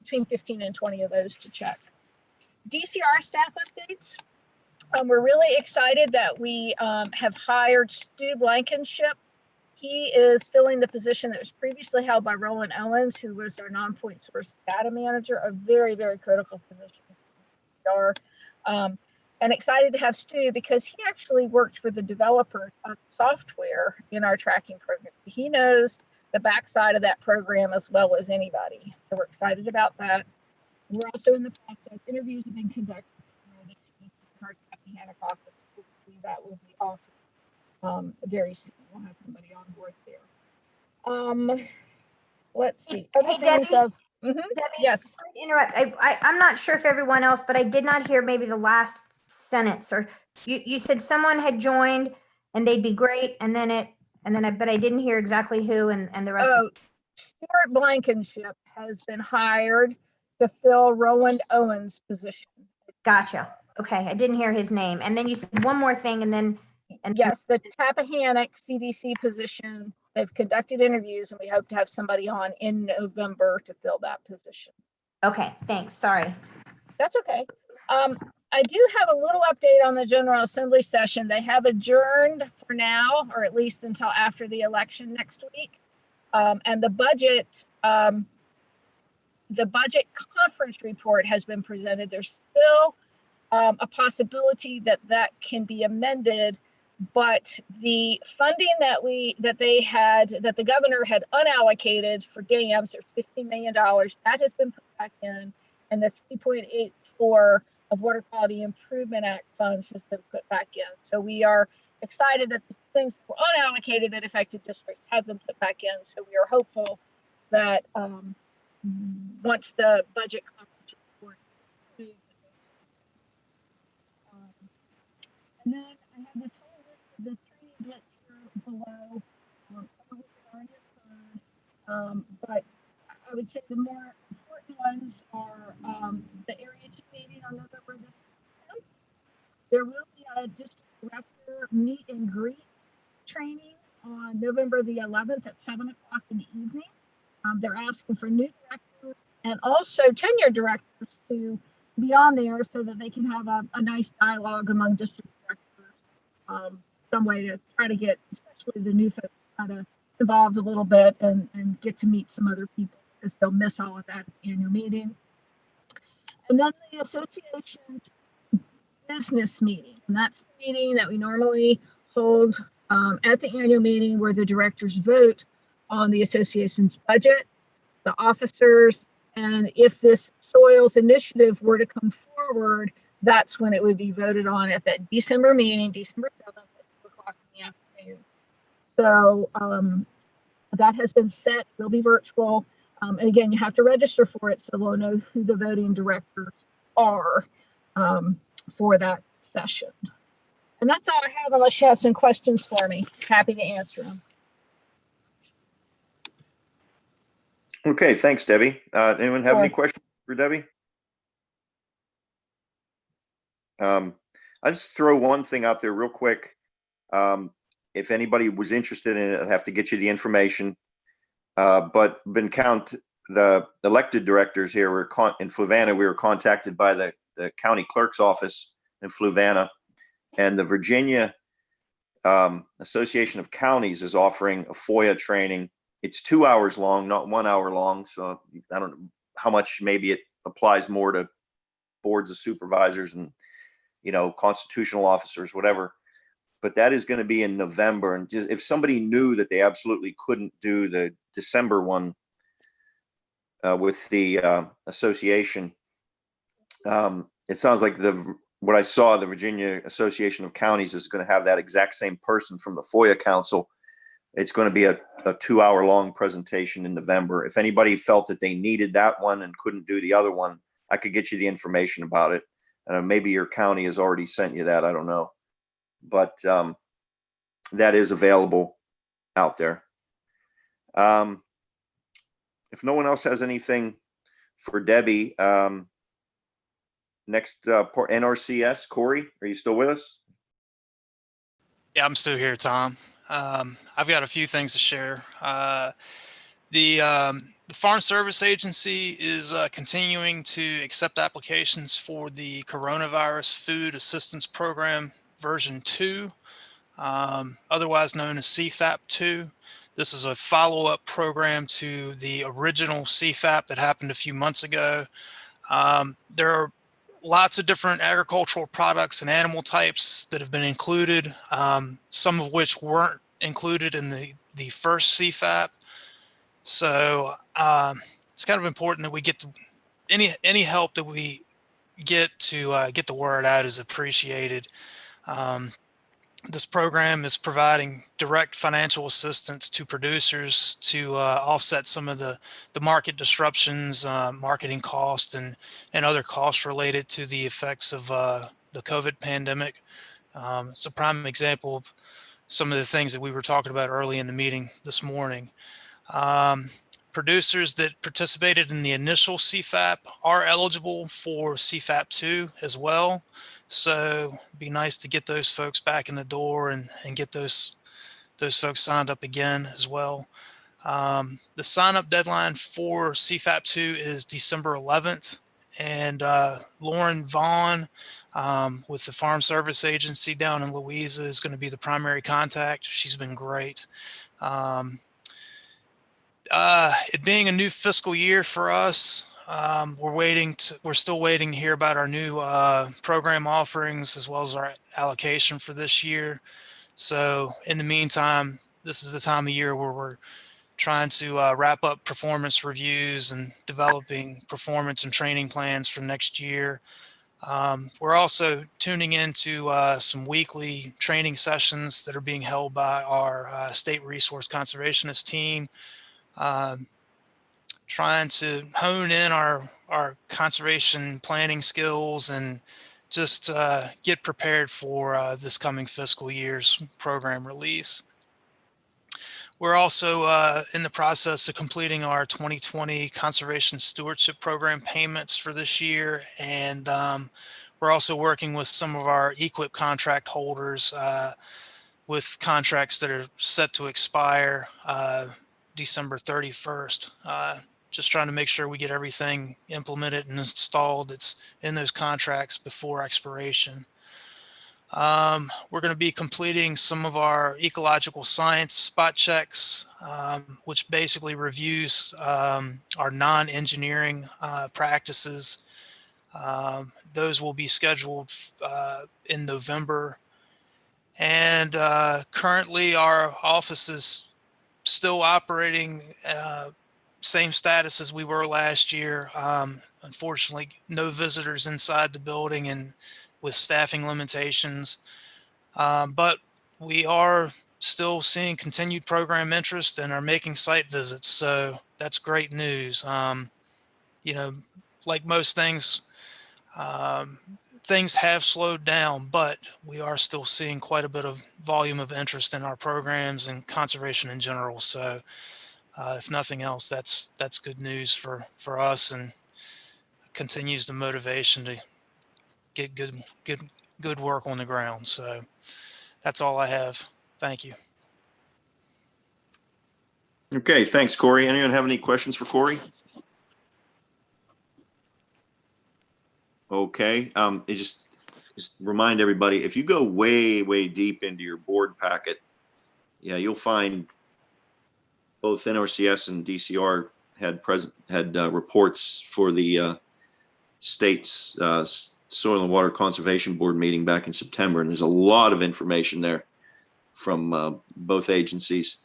between 15 and 20 of those to check. DCR staff updates. We're really excited that we have hired Stu Blankenship. He is filling the position that was previously held by Roland Owens, who was our non-point source data manager, a very, very critical position to DCR. And excited to have Stu because he actually worked for the developer of software in our tracking program. He knows the backside of that program as well as anybody. So we're excited about that. We're also in the process. Interviews have been conducted for the CDC in our Rappahannock office. Hopefully that will be offered very soon. We'll have somebody on board there. Let's see. Hey, Debbie. Debbie, yes. Sorry to interrupt. I'm not sure if everyone else, but I did not hear maybe the last sentence. Or you said someone had joined and they'd be great, but I didn't hear exactly who and the rest of it. Stuart Blankenship has been hired to fill Roland Owens' position. Gotcha. Okay, I didn't hear his name. And then you said one more thing, yes, the Tappahannock CDC position. They've conducted interviews, and we hope to have somebody on in November to fill that position. Okay, thanks. Sorry. That's okay. I do have a little update on the General Assembly session. They have adjourned for now, or at least until after the election next week. And the budget conference report has been presented. There's still a possibility that can be amended, but the funding that the governor had unallocated for dams, there's $15 million, that has been put back in, and the 3.84 of Water Quality Improvement Act funds has been put back in. So we are excited that the things that were unallocated that affected districts have been put back in. So we are hopeful that once the budget conference report is approved, and then I have this whole list of the training blitz here below. Some of which are already occurred, but I would say the more important ones are the Area 2 meeting on November the 10th. There will be a district director meet and greet training on November the 11th at 7 o'clock in the evening. They're asking for new directors and also tenured directors to be on there so that they can have a nice dialogue among district directors. Some way to try to get, especially the new folks, kind of involved a little bit and get to meet some other people because they'll miss all of that annual meeting. And then the association's business meeting, and that's the meeting that we normally hold at the annual meeting where the directors vote on the association's budget, the officers, and if this soils initiative were to come forward, that's when it would be voted on at that December meeting, December 7th at 2 o'clock in the afternoon. So that has been set, it'll be virtual. And again, you have to register for it so we'll know who the voting directors are for that session. And that's all I have unless you have some questions for me. Happy to answer them. Okay, thanks, Debbie. Anyone have any questions for Debbie? I just throw one thing out there real quick. If anybody was interested in it, I'd have to get you the information. But the elected directors here were in Fluvanna. We were contacted by the county clerk's office in Fluvanna, and the Virginia Association of Counties is offering a FOIA training. It's 2 hours long, not 1 hour long. So I don't know how much, maybe it applies more to boards of supervisors and, constitutional officers, whatever. But that is going to be in November. And just, if somebody knew that they absolutely couldn't do the December one with the association, it sounds like what I saw, the Virginia Association of Counties is going to have that exact same person from the FOIA Council. It's going to be a 2 hour long presentation in November. If anybody felt that they needed that one and couldn't do the other one, I could get you the information about it. Maybe your county has already sent you that. I don't know. But that is available out there. If no one else has anything for Debbie, next NRCS, Corey, are you still with us? Yeah, I'm still here, Tom. I've got a few things to share. The Farm Service Agency is continuing to accept applications for the Coronavirus Food Assistance Program version 2, otherwise known as CFAP 2. This is a follow-up program to the original CFAP that happened a few months ago. There are lots of different agricultural products and animal types that have been included, some of which weren't included in the first CFAP. So it's kind of important that we get to any help that we get to get the word out is appreciated. This program is providing direct financial assistance to producers to offset some of the market disruptions, marketing costs, and other costs related to the effects of the COVID pandemic. It's a prime example of some of the things that we were talking about early in the meeting this morning. Producers that participated in the initial CFAP are eligible for CFAP 2 as well. So it'd be nice to get those folks back in the door and get those folks signed up again as well. The sign-up deadline for CFAP 2 is December 11th. And Lauren Vaughn with the Farm Service Agency down in Louisa is going to be the primary contact. She's been great. It being a new fiscal year for us, we're still waiting to hear about our new program offerings as well as our allocation for this year. So in the meantime, this is the time of year where we're trying to wrap up performance reviews and developing performance and training plans for next year. We're also tuning into some weekly training sessions that are being held by our state resource conservationist team, trying to hone in our conservation planning skills and just get prepared for this coming fiscal year's program release. We're also in the process of completing our 2020 Conservation Stewardship Program payments for this year. And we're also working with some of our EQIP contract holders with contracts that are set to expire December 31st. Just trying to make sure we get everything implemented and installed that's in those contracts before expiration. We're going to be completing some of our ecological science spot checks, which basically reviews our non-engineering practices. Those will be scheduled in November. And currently our office is still operating same status as we were last year. Unfortunately, no visitors inside the building and with staffing limitations. But we are still seeing continued program interest and are making site visits. So that's great news. You know, like most things, things have slowed down, but we are still seeing quite a bit of volume of interest in our programs and conservation in general. So if nothing else, that's good news for us and continues the motivation to get good work on the ground. So that's all I have. Thank you. Okay, thanks, Corey. Anyone have any questions for Corey? Okay, just remind everybody, if you go way deep into your board packet, yeah, you'll find both NRCS and DCR had reports for the state's Soil and Water Conservation Board meeting back in September, and there's a lot of information there from both agencies.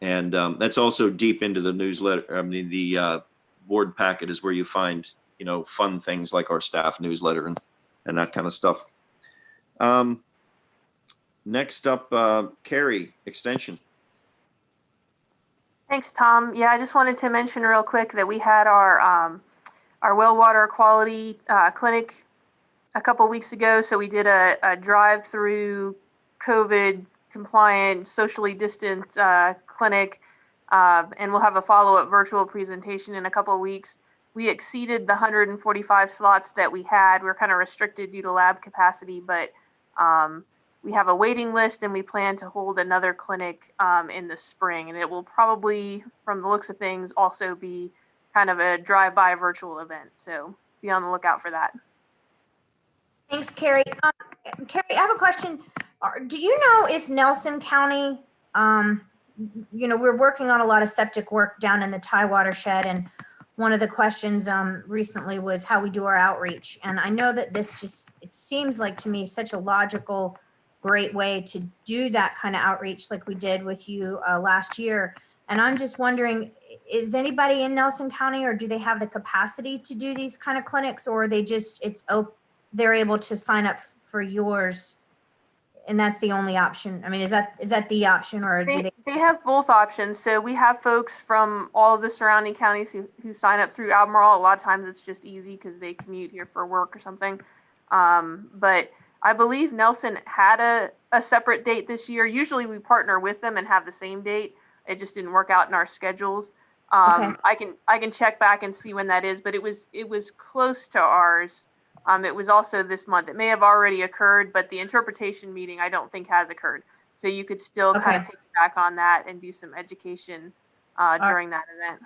And that's also deep into the newsletter. I mean, the board packet is where you find, fun things like our staff newsletter and that kind of stuff. Next up, Carrie, Extension. Thanks, Tom. Yeah, I just wanted to mention real quick that we had our well water quality clinic a couple weeks ago. So we did a drive-through COVID compliant, socially distanced clinic, and we'll have a follow-up virtual presentation in a couple of weeks. We exceeded the 145 slots that we had. We're kind of restricted due to lab capacity, but we have a waiting list, and we plan to hold another clinic in the spring. And it will probably, from the looks of things, also be kind of a drive-by virtual event. So be on the lookout for that. Thanks, Carrie. Carrie, I have a question. Do you know if Nelson County, we're working on a lot of septic work down in the Thai watershed, and one of the questions recently was how we do our outreach. And I know that it seems like to me such a logical, great way to do that kind of outreach like we did with you last year. And I'm just wondering, is anybody in Nelson County, or do they have the capacity to do these kind of clinics, or are they just, they're able to sign up for yours and that's the only option? I mean, is that the option, or do they? They have both options. So we have folks from all of the surrounding counties who sign up through Albemarle. A lot of times it's just easy because they commute here for work or something. But I believe Nelson had a separate date this year. Usually we partner with them and have the same date. It just didn't work out in our schedules. Okay. I can check back and see when that is, but it was close to ours. It was also this month. It may have already occurred, but the interpretation meeting I don't think has occurred. So you could still kind of piggyback on that and do some education during that event.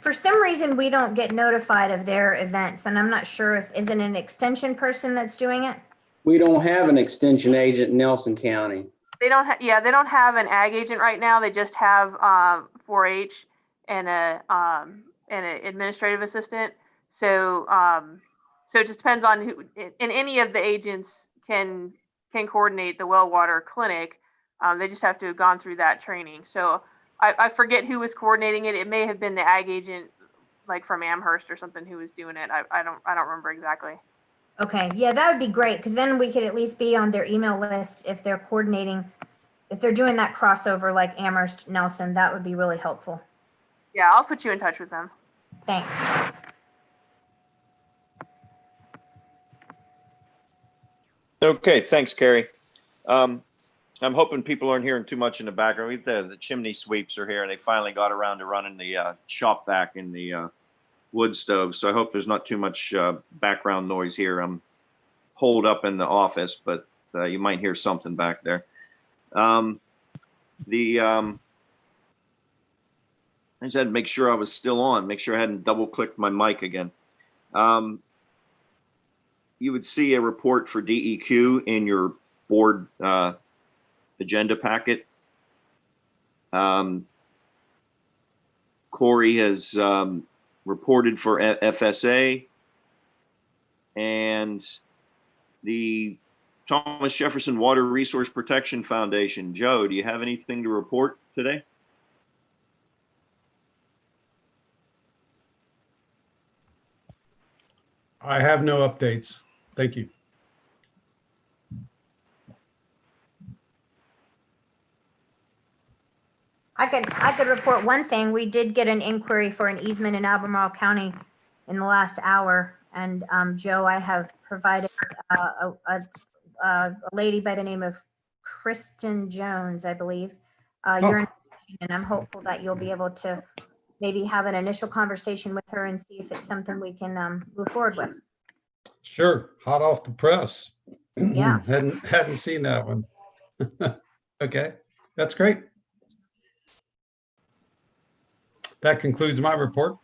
For some reason, we don't get notified of their events, and I'm not sure is it an extension person that's doing it? We don't have an extension agent in Nelson County. They don't they don't have an ag agent right now. They just have 4-H and an administrative assistant. So so it just depends on who, and any of the agents can coordinate the well water clinic. They just have to have gone through that training. So I forget who was coordinating it. It may have been the ag agent, like from Amherst or something, who was doing it. I don't remember exactly. Okay, yeah, that would be great, because then we could at least be on their email list if they're coordinating, if they're doing that crossover like Amherst, Nelson. That would be really helpful. Yeah, I'll put you in touch with them. Thanks. Okay, thanks, Carrie. I'm hoping people aren't hearing too much in the background. The chimney sweeps are here, and they finally got around to running the shop vac in the wood stove. So I hope there's not too much background noise here. I'm holed up in the office, but you might hear something back there. I just had to make sure I was still on, make sure I hadn't double clicked my mic again. You would see a report for DEQ in your board agenda packet. Corey has reported for FSA, and the Thomas Jefferson Water Resource Protection Foundation. Joe, do you have anything to report today? I have no updates. Thank you. I could report one thing. We did get an inquiry for an easement in Albemarle County in the last hour. And Joe, I have provided a lady by the name of Kristen Jones, I believe. You're in And I'm hopeful that you'll be able to maybe have an initial conversation with her and see if it's something we can move forward with. Sure, hot off the press. Yeah. Hadn't seen that one. Okay, that's great. That concludes my report.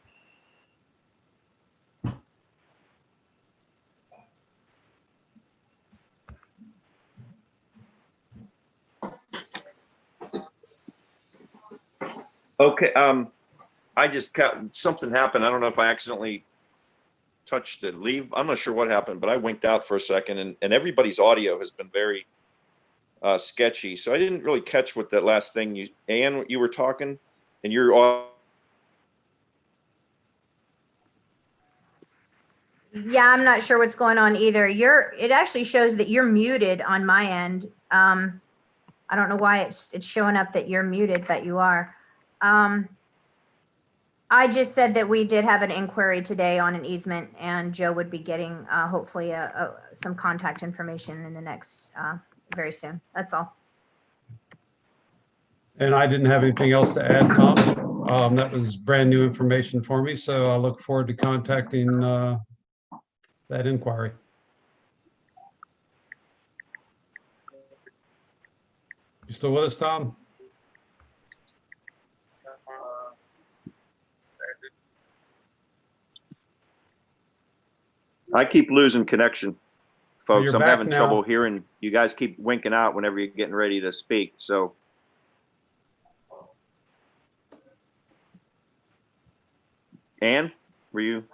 Okay, I just something happened. I don't know if I accidentally touched the leave. I'm not sure what happened, but I winked out for a second, and everybody's audio has been very sketchy. So I didn't really catch what that last thing Ann, you were talking, and your audio. Yeah, I'm not sure what's going on either. It actually shows that you're muted on my end. I don't know why it's showing up that you're muted, but you are. I just said that we did have an inquiry today on an easement, and Joe would be getting hopefully some contact information in the next very soon. That's all. And I didn't have anything else to add, Tom. That was brand new information for me, so I look forward to contacting that inquiry. You still with us, Tom? I keep losing connection, folks. you're I'm back having now. trouble hearing. You guys keep winking out whenever you're getting ready to speak. So, Ann, were you?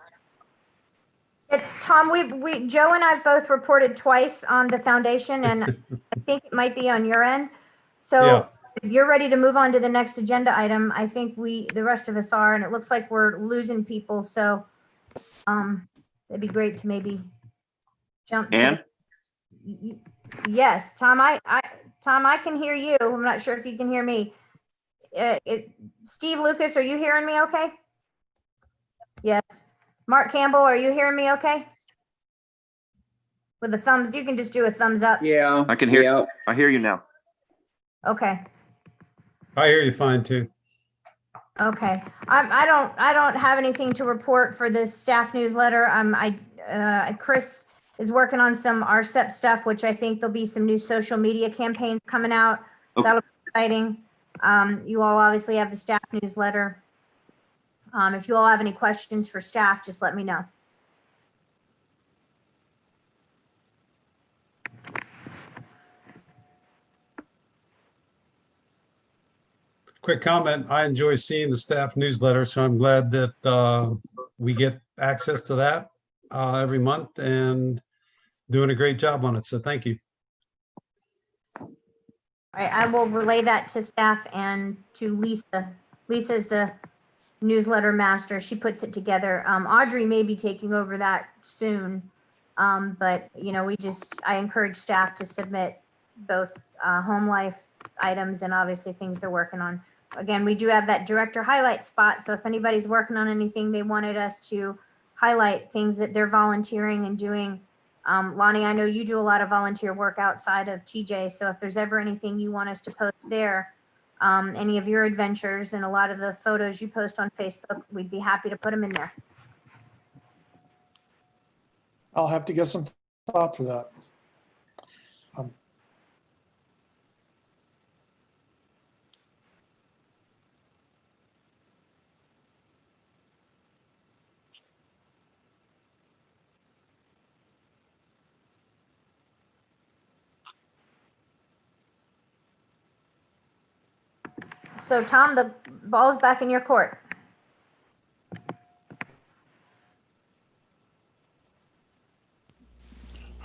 Tom, Joe and I've both reported twice on the foundation, and I think it might be on your end. So Yeah. if you're ready to move on to the next agenda item, I think the rest of us are, and it looks like we're losing people. So it'd be great to maybe jump to Ann? Yes, Tom, Tom, I can hear you. I'm not sure if you can hear me. Steve Lucas, are you hearing me okay? Yes. Mark Campbell, are you hearing me okay? With the thumbs, you can just do a thumbs up. Yeah. I can hear. Yeah. I hear you now. Okay. I hear you fine too. Okay. I don't have anything to report for this staff newsletter. Chris is working on some RCEP stuff, which I think there'll be some new social media campaigns coming out. Okay. That'll be exciting. You all obviously have the staff newsletter. If you all have any questions for staff, just let me know. Quick comment. I enjoy seeing the staff newsletter, so I'm glad that we get access to that every month and doing a great job on it. So thank you. All right, I will relay that to staff and to Lisa. Lisa's the newsletter master. She puts it together. Audrey may be taking over that soon. But I encourage staff to submit both home life items and obviously things they're working on. Again, we do have that director highlight spot. So if anybody's working on anything, they wanted us to highlight things that they're volunteering and doing. Lonnie, I know you do a lot of volunteer work outside of TJ. So if there's ever anything you want us to post there, any of your adventures and a lot of the photos you post on Facebook, we'd be happy to put them in there. I'll have to give some thought to that. So Tom, the ball's back in your court.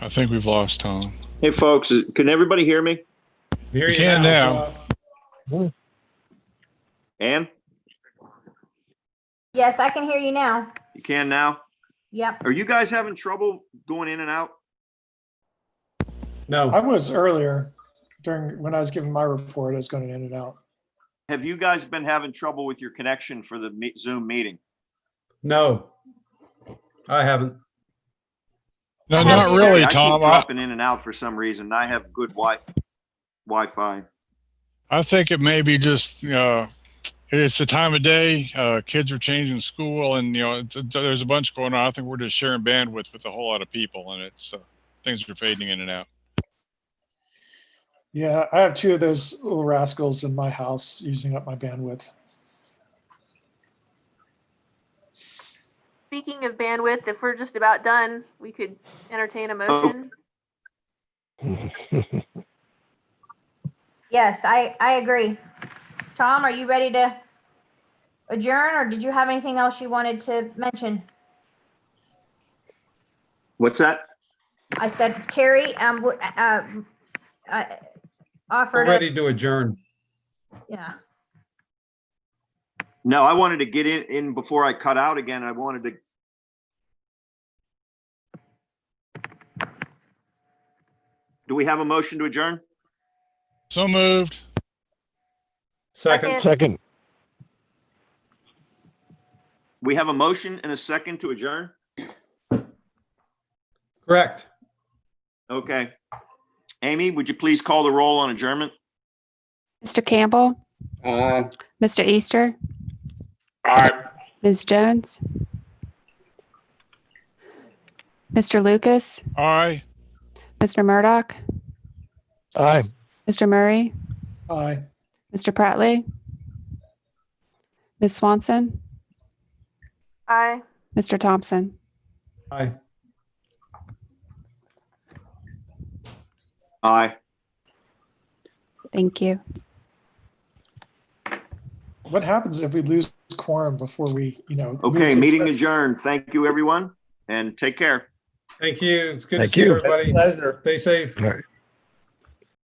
I think we've lost Tom. Hey, folks, can everybody hear me? Here you can now. Ann, Yes, I can hear you now. you can now? Yep. Are you guys having trouble going in and out? No. I was earlier when I was giving my report, I was going in and out. Have you guys been having trouble with your connection for the Zoom meeting? No, I haven't. No, not really, I keep Tom. dropping in and out for some reason. I have good Wi-Fi. I think it may be just It's the time of day. Kids are changing school, and there's a bunch going on. I think we're just sharing bandwidth with a whole lot of people, and it's things are fading in and out. Yeah, I have 2 of those little rascals in my house using up my bandwidth. Speaking of bandwidth, if we're just about done, we could entertain a motion. Yes, I agree. Tom, are you ready to adjourn, or did you have anything else you wanted to mention? What's that? I said Carrie offered. We're ready to adjourn. Yeah. No, I wanted to get in before I cut out again. I wanted to. Do we have a motion to adjourn? So moved. Second. We have a motion and a second to adjourn? Correct. Okay. Amy, would you please call the roll on adjournment? Mr. Campbell, Aye. Mr. Easter, Aye. Ms. Jones, Mr. Lucas, Aye. Mr. Murdoch, Aye. Mr. Murray, Aye. Mr. Pratley, Ms. Swanson, Aye. Mr. Thompson. Aye. Aye. Thank you. What happens if we lose quorum before we, Okay, meeting adjourned. Thank you, everyone, and take care. Thank you. It's good to Thank see you. everybody. Pleasure. Stay safe. All right.